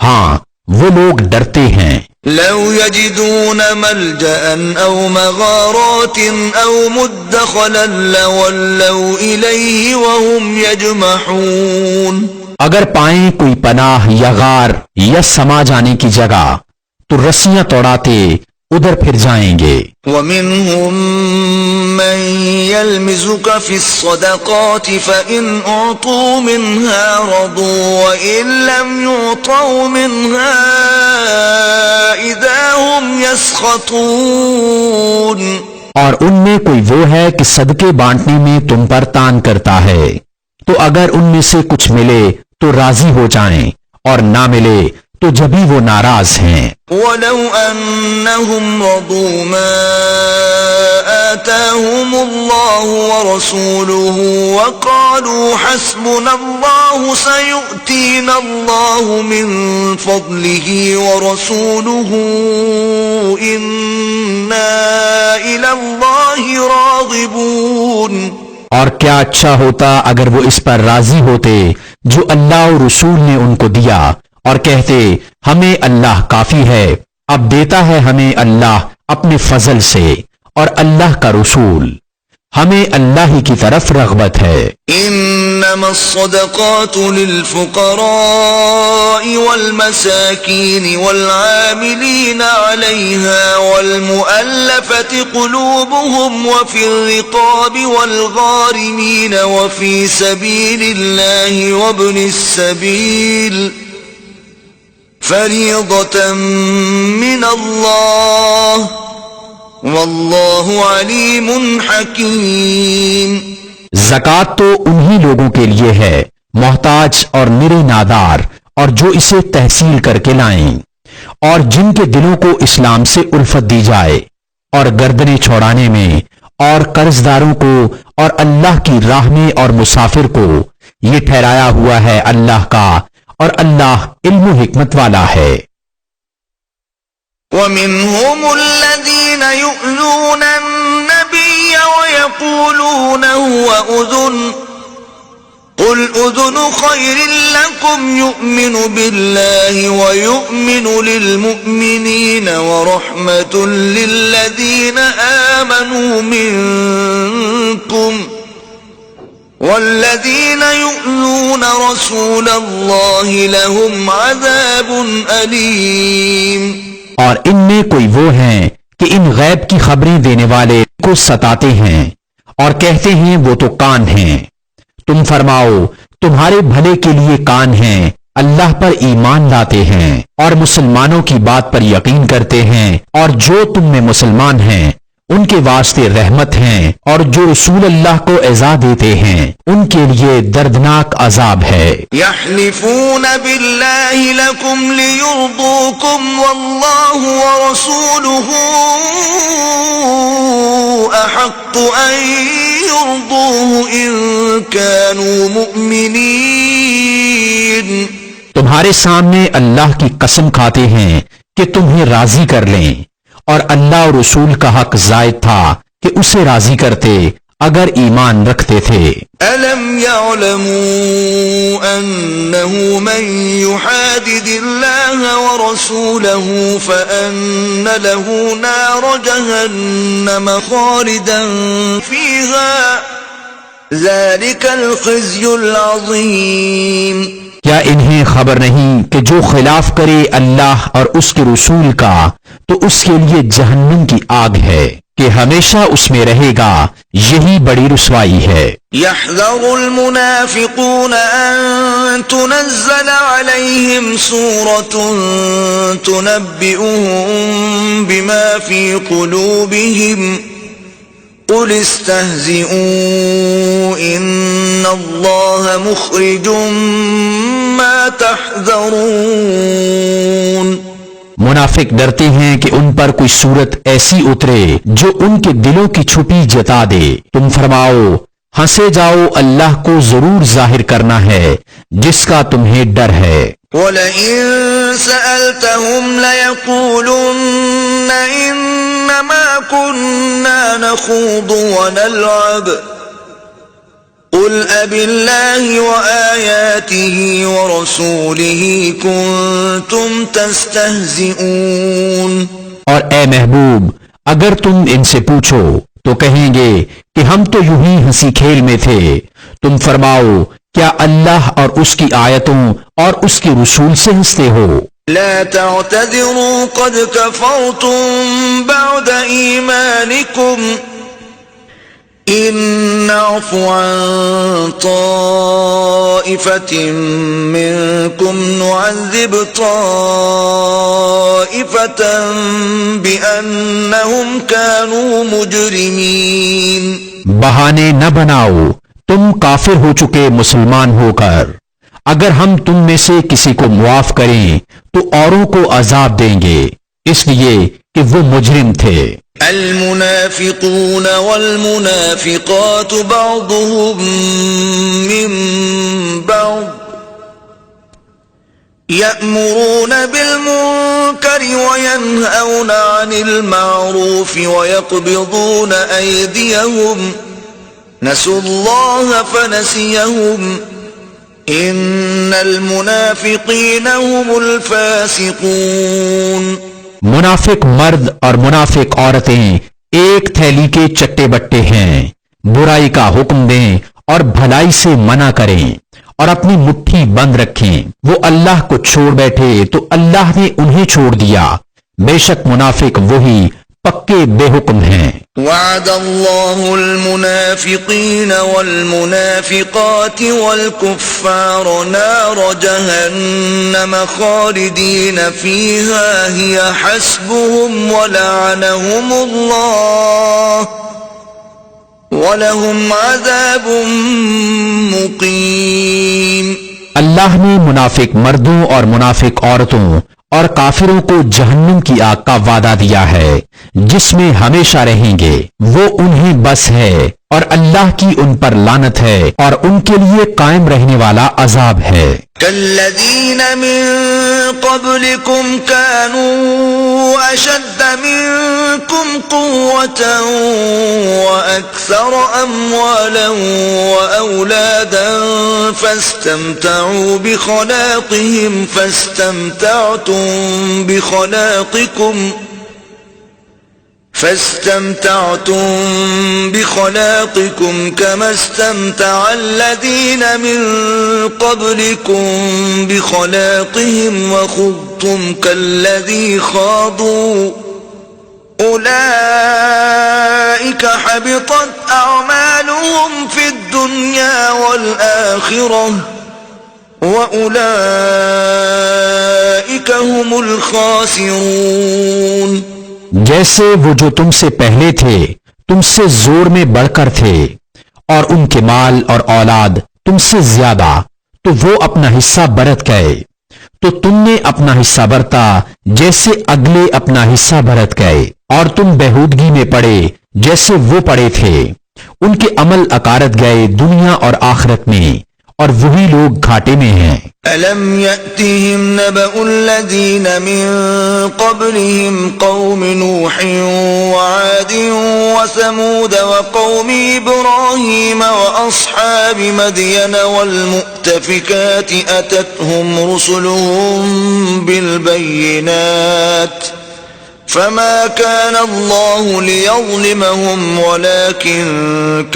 ہاں وہ لوگ ڈرتے ہیں۔ لو يجدون ملجأ او مغارات او مدخلا لولوا الیہ وهم یجمحون۔ اگر پائیں کوئی پناہ یا غار یا سما جانے کی جگہ تو رسیاں توڑاتے ادھر پھر جائیں گے۔ ومنهم من يلمزك في الصدقات فإن أعطوا منها رضوا وإن لم يعطوا منها إذا هم يسخطون۔ اور ان میں کوئی وہ ہے کہ صدقے بانٹنے میں تم پر تان کرتا ہے، تو اگر ان میں سے کچھ ملے تو راضی ہو جائیں، اور نہ ملے تو جبھی وہ ناراض ہیں۔ وَلَوْ أَنَّهُمْ رَضُوا مَا آتَاهُمُ اللَّهُ وَرَسُولُهُ وَقَالُوا حَسْبُنَا اللَّهُ سَيُؤْتِينَا اللَّهُ مِنْ فَضْلِهِ وَرَسُولُهُ إِنَّا إِلَى اللَّهِ رَاغِبُونَ۔ اور کیا اچھا ہوتا اگر وہ اس پر راضی ہوتے جو اللہ اور رسول نے ان کو دیا، اور کہتے ہمیں اللہ کافی ہے، اب دیتا ہے ہمیں اللہ اپنے فضل سے، اور اللہ کا رسول، ہمیں اللہ ہی کی طرف رغبت ہے۔ انما الصدقات للفقراء والمساكين والعاملين عليها والمؤلفة قلوبهم وفي الرقاب والغارمين وفي سبيل الله وابن السبيل فریضة من اللہ واللہ علیم حکیم۔ زکوٰۃ تو انہی لوگوں کے لیے ہے محتاج اور نرے نادار اور جو اسے تحصیل کر کے لائیں، اور جن کے دلوں کو اسلام سے الفت دی جائے، اور گردنیں چھوڑانے میں، اور قرض داروں کو، اور اللہ کی راہ میں اور مسافر کو، یہ ٹھہرایا ہوا ہے اللہ کا، اور اللہ علم و حکمت والا ہے۔ وَمِنْهُمُ الَّذِينَ يُؤْذُونَ النَّبِيَّ وَيَقُولُونَ هُوَ أُذُنٌ قُلْ أُذُنُ خَيْرٍ لَكُمْ يُؤْمِنُ بِاللَّهِ وَيُؤْمِنُ لِلْمُؤْمِنِينَ وَرَحْمَةٌ لِلَّذِينَ آمَنُوا مِنكُمْ وَالَّذِينَ يُؤْذُونَ رَسُولَ اللَّهِ لَهُمْ عَذَابٌ أَلِيمٌ۔ اور ان میں کوئی وہ ہیں کہ ان غیب کی خبریں دینے والے کو ستاتے ہیں اور کہتے ہیں وہ تو کان ہیں۔ تم فرماؤ تمہارے بھلے کے لیے کان ہیں، اللہ پر ایمان لاتے ہیں اور مسلمانوں کی بات پر یقین کرتے ہیں، اور جو تم میں مسلمان ہیں ان کے واسطے رحمت ہیں، اور جو رسول اللہ کو اعزا دیتے ہیں ان کے لیے دردناک عذاب ہے۔ يحلفون بالله لكم ليرضوكم والله ورسوله أحق أن يرضوه إن كانوا مؤمنين۔ تمہارے سامنے اللہ کی قسم کھاتے ہیں کہ تمہیں راضی کر لیں، اور اللہ اور رسول کا حق زائد تھا کہ اسے راضی کرتے اگر ایمان رکھتے تھے۔ أَلَمْ يَعْلَمُوا أَنَّهُ مَنْ يُحَادِدِ اللَّهَ وَرَسُولَهُ فَأَنَّ لَهُ نَارَ جَهَنَّمَ خَالِدًا فِيهَا ذَلِكَ الْخِزْيُ الْعَظِيمُ۔ کیا انہیں خبر نہیں کہ جو خلاف کرے اللہ اور اس کے رسول کا تو اس کے لیے جہنم کی آگ ہے کہ ہمیشہ اس میں رہے گا، یہی بڑی رسوائی ہے۔ يحذر المنافقون أن تنزل عليهم سورة تنبئهم بما في قلوبهم قل استهزئوا إن الله مخرج ما تحذرون۔ منافق ڈرتے ہیں کہ ان پر کوئی صورت ایسی اترے جو ان کے دلوں کی چھپی جتا دے۔ تم فرماؤ ہنسے جاؤ، اللہ کو ضرور ظاہر کرنا ہے جس کا تمہیں ڈر ہے۔ وَلَئِن سَأَلْتَهُمْ لَيَقُولُنَّ إِنَّمَا كُنَّا نَخُوضُ وَنَلْعَبُ قُلْ أَبِاللَّهِ وَآيَاتِهِ وَرَسُولِهِ كُنتُمْ تَسْتَهْزِئُونَ۔ اور اے محبوب اگر تم ان سے پوچھو تو کہیں گے کہ ہم تو یوں ہی ہنسی کھیل میں تھے۔ تم فرماؤ کیا اللہ اور اس کی آیتوں اور اس کے رسول سے ہنستے ہو؟ لا تعتذروا قد كفرتم بعد إيمانكم إن نعف عن طائفة منكم نعذب طائفة بأنهم كانوا مجرمين۔ بہانے نہ بناؤ، تم کافر ہو چکے مسلمان ہو کر، اگر ہم تم میں سے کسی کو معاف کریں تو اوروں کو عذاب دیں گے اس لیے کہ وہ مجرم تھے۔ المنافقون والمنافقات بعضهم من بعض يأمرون بالمنكر وينهون عن المعروف ويقبضون أيديهم نسوا الله فنسيهم إن المنافقين هم الفاسقون۔ منافق مرد اور منافق عورتیں ایک تھیلی کے چٹے بٹے ہیں، برائی کا حکم دیں اور بھلائی سے منع کریں اور اپنی مٹھی بند رکھیں۔ وہ اللہ کو چھوڑ بیٹھے تو اللہ نے انہیں چھوڑ دیا، بے شک منافق وہی پکے بے حکم ہیں۔ وعد الله المنافقين والمنافقات والكفار نار جهنم خالدين فيها هي حسبهم ولعنهم الله ولهم عذاب مقيم۔ اللہ نے منافق مردوں اور منافق عورتوں اور کافروں کو جہنم کی آگ کا وعدہ دیا ہے جس میں ہمیشہ رہیں گے، وہ انہیں بس ہے اور اللہ کی ان پر لعنت ہے اور ان کے لیے قائم رہنے والا عذاب ہے۔ كالذين من قبلكم كانوا أشد منكم قوة وأكثر أموالا وأولادا فاستمتعوا بخلاقكم كما استمتع الذين من قبلكم بخلاقهم وخضتم كالذي خاضوا أولئك حبطت أعمالهم في الدنيا والآخرة وأولئك هم الخاسرون۔ جیسے وہ جو تم سے پہلے تھے تم سے زور میں بڑھ کر تھے اور ان کے مال اور اولاد تم سے زیادہ، تو وہ اپنا حصہ برت گئے، تو تم نے اپنا حصہ برتا جیسے اگلے اپنا حصہ برت گئے، اور تم بہودگی میں پڑے جیسے وہ پڑے تھے۔ ان کے عمل اکارت گئے دنیا اور آخرت میں، اور وہی لوگ گھاٹے میں ہیں۔ أَلَمْ يَأْتِهِمْ نَبَأُ الَّذِينَ مِنْ قَبْلِهِمْ قَوْمِ نُوحٍ وَعَادٍ وَثَمُودَ وَقَوْمِ إِبْرَاهِيمَ وَأَصْحَابِ مَدْيَنَ وَالْمُؤْتَفِكَاتِ أَتَتْهُمْ رُسُلُهُم بِالْبَيِّنَاتِ فما كان الله ليظلمهم ولكن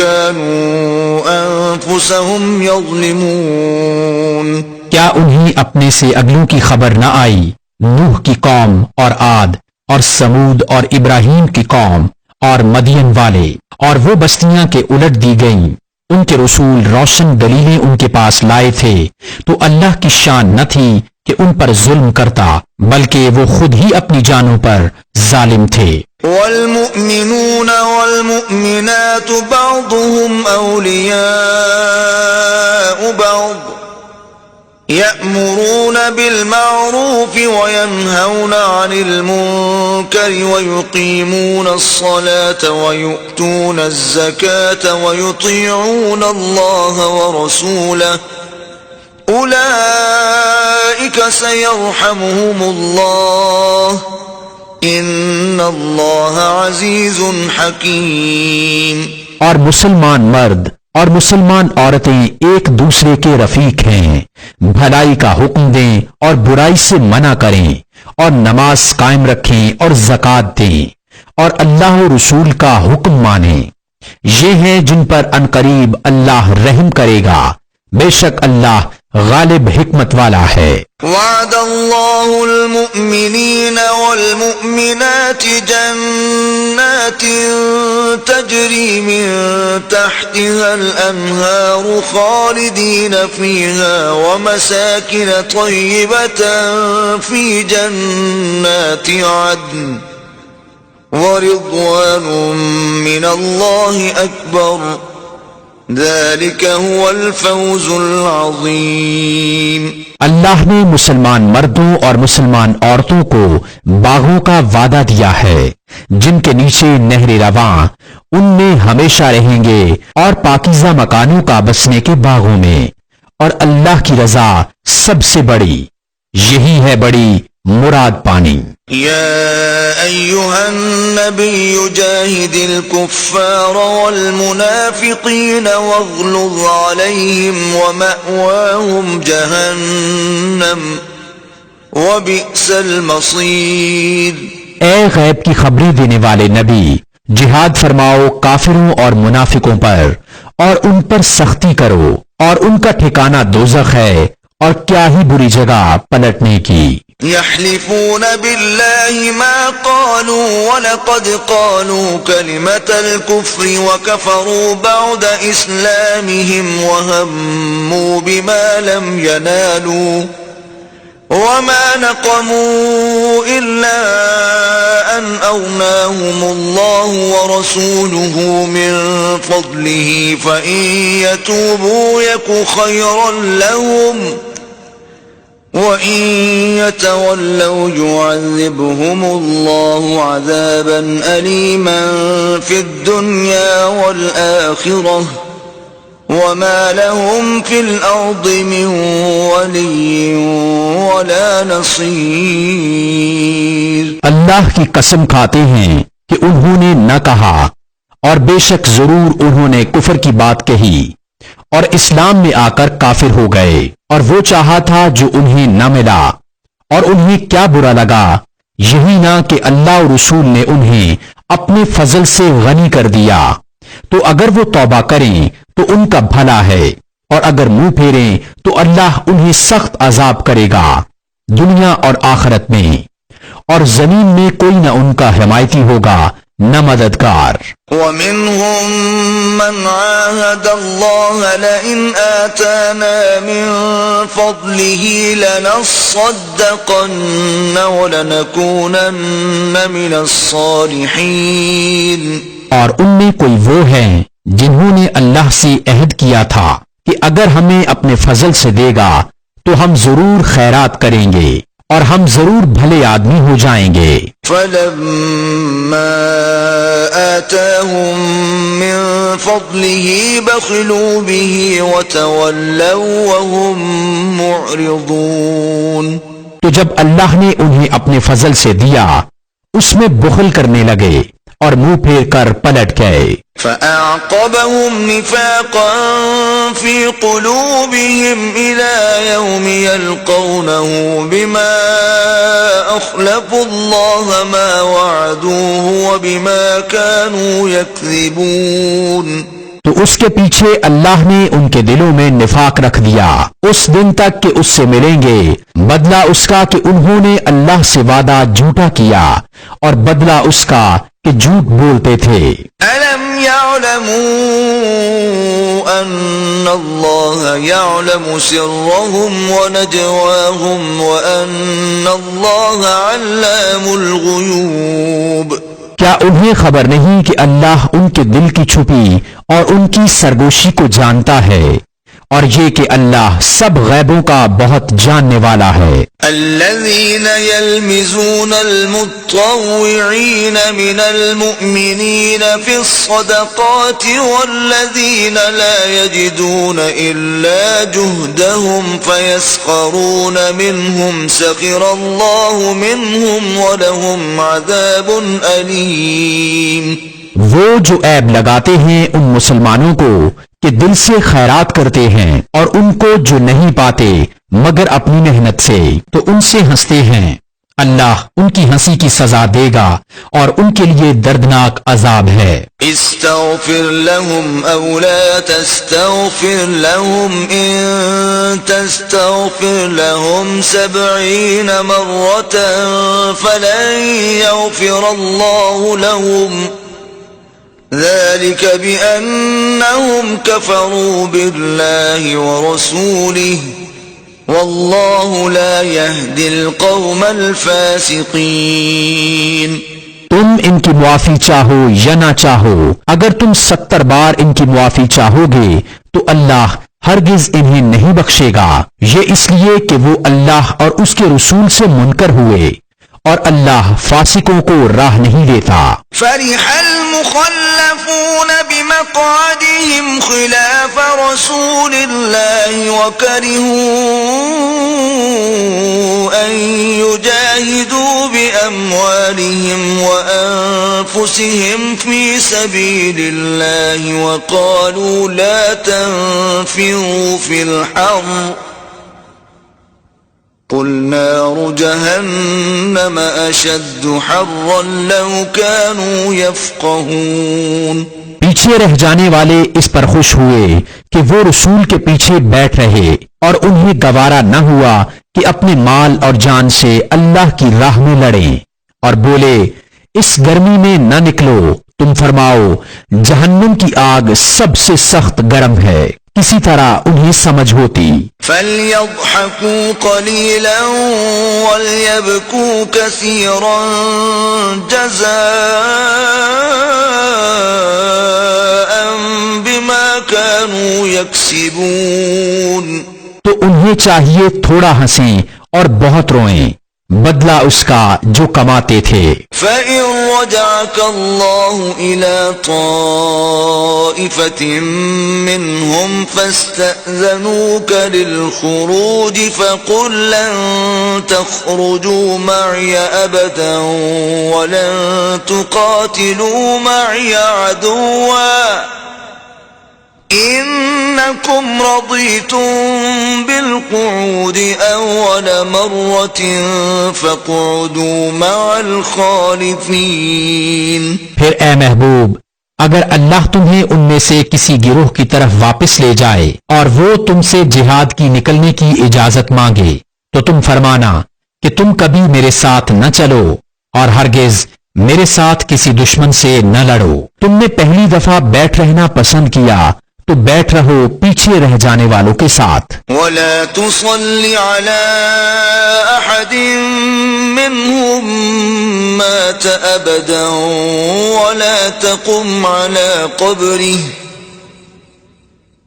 كانوا أنفسهم يظلمون۔ کیا انہیں اپنے سے اگلوں کی خبر نہ آئی؟ نوح کی قوم اور عاد اور سمود اور ابراہیم کی قوم اور مدین والے، اور وہ بستیاں کے الٹ دی گئیں، ان کے رسول روشن دلیلیں ان کے پاس لائے تھے، تو اللہ کی شان نہ تھی کہ ان پر ظلم کرتا، بلکہ وہ خود ہی اپنی جانوں پر ظالم تھے۔ والمؤمنون والمؤمنات بعضهم أولياء بعض يأمرون بالمعروف وينهون عن المنكر ويقيمون الصلاة ويؤتون الزكاة ويطيعون الله ورسوله أولئك سيرحمهم الله إن الله عزيز حكيم۔ اور مسلمان مرد اور مسلمان عورتیں ایک دوسرے کے رفیق ہیں، بھلائی کا حکم دیں اور برائی سے منع کریں، اور نماز قائم رکھیں اور زکوٰۃ دیں، اور اللہ و رسول کا حکم مانیں۔ یہ ہیں جن پر عنقریب اللہ رحم کرے گا، بے شک اللہ غالب حکمت والا ہے۔ وعد الله المؤمنين والمؤمنات جنات تجري من تحتها الأنهار خالدين فيها ومساكن طيبة في جنات عدن ورضوان من الله أكبر ذلك هو الفوز العظيم۔ اللہ نے مسلمان مردوں اور مسلمان عورتوں کو باغوں کا وعدہ دیا ہے جن کے نیچے نہر رواں، ان میں ہمیشہ رہیں گے، اور پاکیزہ مکانوں کا بسنے کے باغوں میں، اور اللہ کی رضا سب سے بڑی، یہی ہے بڑی مراد پانی۔ يا أيها النبي جاهد الكفار والمنافقين واغلظ عليهم ومأواهم جهنم وبئس المصير۔ اے غیب کی خبریں دینے والے نبی، جہاد فرماؤ کافروں اور منافقوں پر، اور ان پر سختی کرو، اور ان کا ٹھکانہ دوزخ ہے، اور کیا ہی بری جگہ پلٹنے کی۔ يحلفون بالله ما قالوا ولقد قالوا كلمة الكفر وكفروا بعد إسلامهم وهموا بما لم ينالوا وما نقموا إلا أن أغناهم الله ورسوله من فضله فإن يتوبوا يك خيرا لهم وإن يتولوا يعذبهم الله عذابا أليما في الدنيا والآخرة وما لهم في الأرض من ولي ولا نصير. اللہ کی قسم کھاتے ہیں کہ انہوں نے نہ کہا، اور بے شک ضرور انہوں نے کفر کی بات کہی اور اسلام میں آ کر کافر ہو گئے، اور وہ چاہا تھا جو انہیں نہ ملا، اور انہیں کیا برا لگا، یہی نہ کہ اللہ اور رسول نے انہیں اپنے فضل سے غنی کر دیا. تو اگر وہ توبہ کریں تو ان کا بھلا ہے، اور اگر منہ پھیریں تو اللہ انہیں سخت عذاب کرے گا دنیا اور آخرت میں، اور زمین میں کوئی نہ ان کا حمایتی ہوگا نہ مددگار. ومنهم من عاهد الله لئن آتانا من فضله لنصدقن ولنكونن من الصالحين. اور ان میں کوئی وہ ہیں جنہوں نے اللہ سے عہد کیا تھا کہ اگر ہمیں اپنے فضل سے دے گا تو ہم ضرور خیرات کریں گے اور ہم ضرور بھلے آدمی ہو جائیں گے. فلما آتاهم من فضله بخلوا به وتولوا وهم معرضون. تو جب اللہ نے انہیں اپنے فضل سے دیا اس میں بخل کرنے لگے اور منہ پھیر کر پلٹ گئے. فأعقبهم نفاقا في قلوبهم إلى يوم يلقونه بما أخلفوا الله ما وعدوه وبما كانوا يكذبون. تو اس کے پیچھے اللہ نے ان کے دلوں میں نفاق رکھ دیا اس دن تک کہ اس سے ملیں گے بدلہ اس کا کہ انہوں نے اللہ سے وعدہ جھوٹا کیا اور بدلہ اس کا کہ جھوٹ بولتے تھے. أَلَمْ يَعْلَمُوا أَنَّ اللَّهَ يَعْلَمُ سِرَّهُمْ وَنَجْوَاهُمْ وَأَنَّ اللَّهَ عَلَّامُ الْغُيُوبِ. کیا انہیں خبر نہیں کہ اللہ ان کے دل کی چھپی اور ان کی سرگوشی کو جانتا ہے، اور یہ کہ اللہ سب غیبوں کا بہت جاننے والا ہے. الذين يلمزون المتطوعين من المؤمنين في الصدقات والذين لا يجدون إلا جهدهم فيسخرون منهم سخر الله منهم ولهم عذاب أليم. وہ جو عیب لگاتے ہیں ان مسلمانوں کو کہ دل سے خیرات کرتے ہیں اور ان کو جو نہیں پاتے مگر اپنی محنت سے، تو ان سے ہنستے ہیں، اللہ ان کی ہنسی کی سزا دے گا اور ان کے لیے دردناک عذاب ہے. استغفر لهم او لا تستغفر لهم ان تستغفر لهم 70 مرة فلن يغفر الله لهم ذلك بأنهم كفروا بالله ورسوله والله لا يهدي القوم الفاسقين. تم ان کی معافی چاہو یا نہ چاہو، اگر تم 70 بار ان کی معافی چاہو گے تو اللہ ہرگز انہیں نہیں بخشے گا، یہ اس لیے کہ وہ اللہ اور اس کے رسول سے منکر ہوئے اور اللہ فاسقوں کو راہ نہیں دیتا. فرح المخلفون بمقعدهم خلاف رسول الله وكرهوا أن يجاهدوا بأموالهم وأنفسهم في سبيل الله وقالوا لا تنفروا في الحر قل نار جهنم أشد حرا لو كانوا يفقهون. پیچھے رہ جانے والے اس پر خوش ہوئے کہ وہ رسول کے پیچھے بیٹھ رہے اور انہیں گوارا نہ ہوا کہ اپنے مال اور جان سے اللہ کی راہ میں لڑیں، اور بولے اس گرمی میں نہ نکلو، تم فرماؤ جہنم کی آگ سب سے سخت گرم ہے، کسی طرح انہیں سمجھ ہوتی۔ فَلْيَضْحَكُوا قَلِيلًا وَلْيَبْكُوا كَثِيرًا جَزَاءً بِمَا كَانُوا يَكْسِبُونَ۔ تو انہیں چاہیے تھوڑا ہنسیں اور بہت روئیں، بدلہ اس کا جو کماتے تھے۔ فَإِن رَّجَعَكَ اللَّهُ إِلَى طَائِفَةٍ مِّنْهُمْ فَاسْتَأْذَنُوكَ لِلْخُرُوجِ فَقُل لَّن تَخْرُجُوا مَعِيَ أَبَدًا وَلَن تُقَاتِلُوا مَعِيَ عَدُوًّا إِنَّكُمْ رَضِيتُم بِالْقُعُودِ أَوَّلَ مَرَّةٍ فَاقْعُدُوا مَعَ الْخَالِفِينَ۔ پھر اے محبوب، اگر اللہ تمہیں ان میں سے کسی گروہ کی طرف واپس لے جائے اور وہ تم سے جہاد کی نکلنے کی اجازت مانگے تو تم فرمانا کہ تم کبھی میرے ساتھ نہ چلو اور ہرگز میرے ساتھ کسی دشمن سے نہ لڑو۔ تم نے پہلی دفعہ بیٹھ رہنا پسند کیا تو بیٹھ رہو پیچھے رہ جانے والوں کے ساتھ۔ وَلَا تُصَلِّ عَلَىٰ أَحَدٍ مِّنْهُم مَّاتَ أَبَدًا وَلَا تَقُمْ عَلَىٰ قَبْرِهِ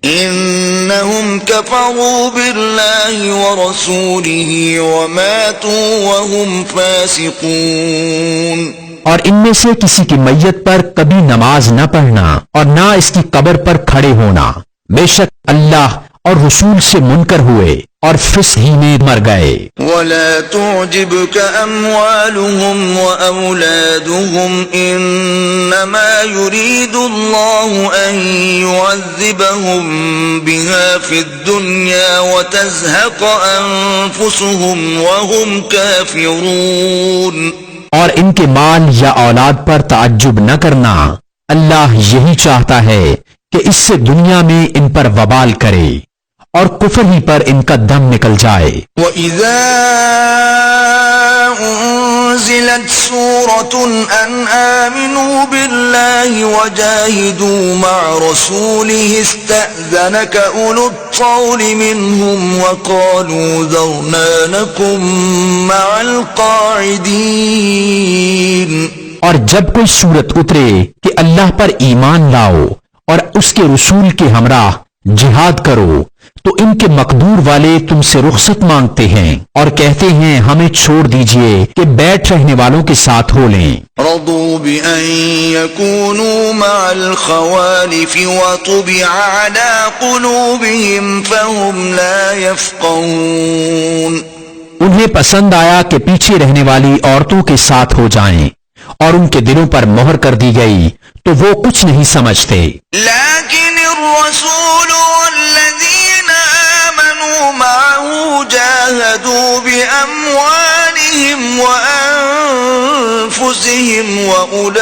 إِنَّهُمْ كَفَرُوا بِاللَّهِ وَرَسُولِهِ وَمَاتُوا وَهُمْ فَاسِقُونَ۔ اور ان میں سے کسی کی میت پر کبھی نماز نہ پڑھنا اور نہ اس کی قبر پر کھڑے ہونا، بے شک اللہ اور رسول سے منکر ہوئے اور فسق ہی میں مر گئے۔ وَلَا تُعْجِبْكَ أَمْوَالُهُمْ وَأَوْلَادُهُمْ إِنَّمَا يُرِيدُ اللَّهُ أَن يُعَذِّبَهُم بِهَا فِي الدُّنْيَا وَتَزْهَقَ أَنفُسُهُمْ وَهُمْ كَافِرُونَ۔ اور ان کے مال یا اولاد پر تعجب نہ کرنا، اللہ یہی چاہتا ہے کہ اس سے دنیا میں ان پر وبال کرے اور کفر ہی پر ان کا دم نکل جائے۔ وَإِذَا أُنزِلَتْ سُورَةٌ أَنْ آمِنُوا بِاللَّهِ وَجَاهِدُوا مَعَ رَسُولِهِ اسْتَأْذَنَكَ أُولُو الطَّوْلِ مِنْهُمْ وَقَالُوا ذَرْنَا نَكُن مَّعَ الْقَاعِدِينَ۔ اور جب کوئی صورت اترے کہ اللہ پر ایمان لاؤ اور اس کے رسول کے ہمراہ جہاد کرو تو ان کے مقدور والے تم سے رخصت مانگتے ہیں اور کہتے ہیں ہمیں چھوڑ دیجئے کہ بیٹھ رہنے والوں کے ساتھ ہو لیں۔ رضوا بأن يكونوا مع الخوالف وطبع على قلوبهم فهم لا يفقهون۔ انہیں پسند آیا کہ پیچھے رہنے والی عورتوں کے ساتھ ہو جائیں اور ان کے دلوں پر مہر کر دی گئی تو وہ کچھ نہیں سمجھتے۔ لكن الرسول والذين آمنوا معه جاهدوا بأموالهم وأنفسهم وأولئك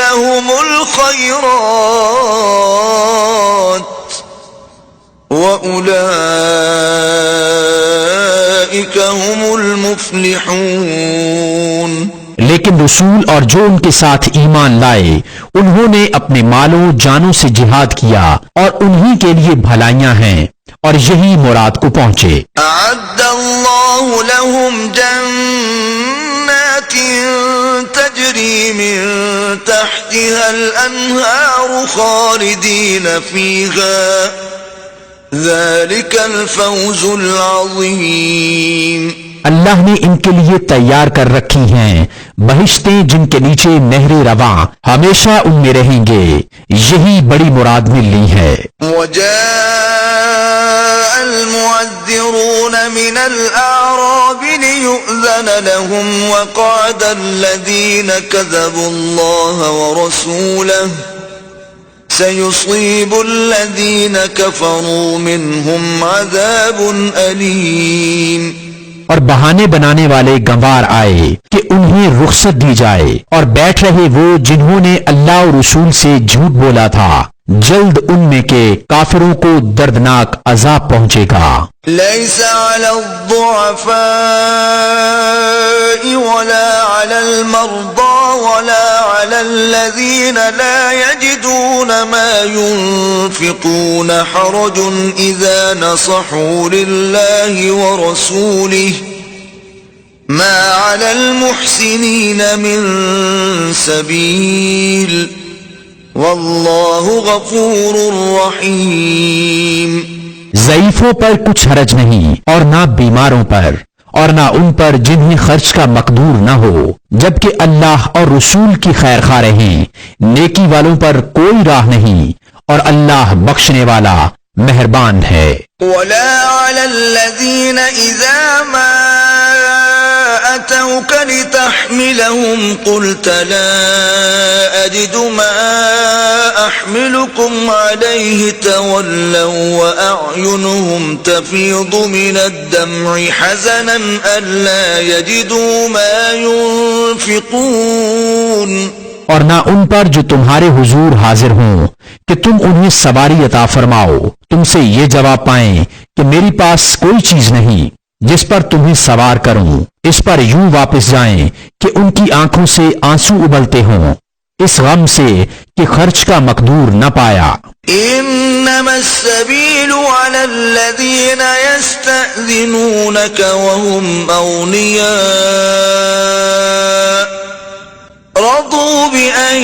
لهم الخيرات وأولئك هم المفلحون۔ لیکن رسول اور جو ان کے ساتھ ایمان لائے انہوں نے اپنے مالوں جانوں سے جہاد کیا اور انہی کے لیے بھلائیاں ہیں اور یہی مراد کو پہنچے۔ أعد الله لهم جنات تجري من تحتها الأنهار خالدين فيها ذلك الفوز العظيم۔ اللہ نے ان کے لیے تیار کر رکھی ہیں بہشتیں جن کے نیچے نہریں رواں، ہمیشہ ان میں رہیں گے، یہی بڑی مراد ملی ہے۔ وجاء المعذرون من الأعراب ليؤذن لهم وقعد الذين كذبوا الله ورسوله سيصيب الذين كفروا منهم عذاب أليم۔ اور بہانے بنانے والے گنوار آئے کہ انہیں رخصت دی جائے، اور بیٹھ رہے وہ جنہوں نے اللہ اور رسول سے جھوٹ بولا تھا، جلد ان میں کے کافروں کو دردناک عذاب پہنچے گا۔ ليس على الضعفاء ولا على المرضى ولا على الذين لا يجدون ما ينفقون حرج إذا نصحوا لله ورسوله ما على المحسنين من سبيل واللہ غفور رحیم۔ ضعیفوں پر کچھ حرج نہیں، اور نہ بیماروں پر، اور نہ ان پر جنہیں خرچ کا مقدور نہ ہو، جبکہ اللہ اور رسول کی خیر خواہ رہیں۔ نیکی والوں پر کوئی راہ نہیں، اور اللہ بخشنے والا مہربان ہے۔ ولا على الذين إذا ما أتوك لتحملهم قلت لا أجد ما أحملكم عليه تولوا وأعينهم تفيض من الدمع حزنا ألا يجدوا ما ينفقون۔ اور نہ ان پر جو تمہارے حضور حاضر ہوں کہ تم انہیں سواری عطا فرماؤ، تم سے یہ جواب پائیں کہ میری پاس کوئی چیز نہیں جس پر تمہیں سوار کروں، اس پر یوں واپس جائیں کہ ان کی آنکھوں سے آنسو ابلتے ہوں، اس غم سے کہ خرچ کا مقدور نہ پایا۔ انما السبيل على الذين يستأذنونك وهم أغنياء رضوا بأن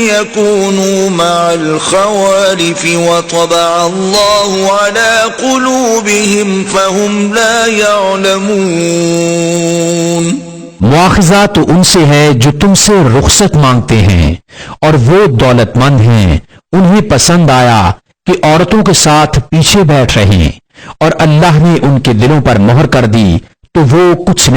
يكونوا مع الخوالف وطبع الله على قلوبهم فهم لا يعلمون۔ مواخذہ تو ان سے ہے جو تم سے رخصت مانگتے ہیں، اور وہ دولت مند ہیں، انہیں پسند آیا کہ عورتوں کے ساتھ پیچھے بیٹھ رہیں، اور اللہ نے ان کے دلوں پر مہر کر دی تو وہ کچھ نہیں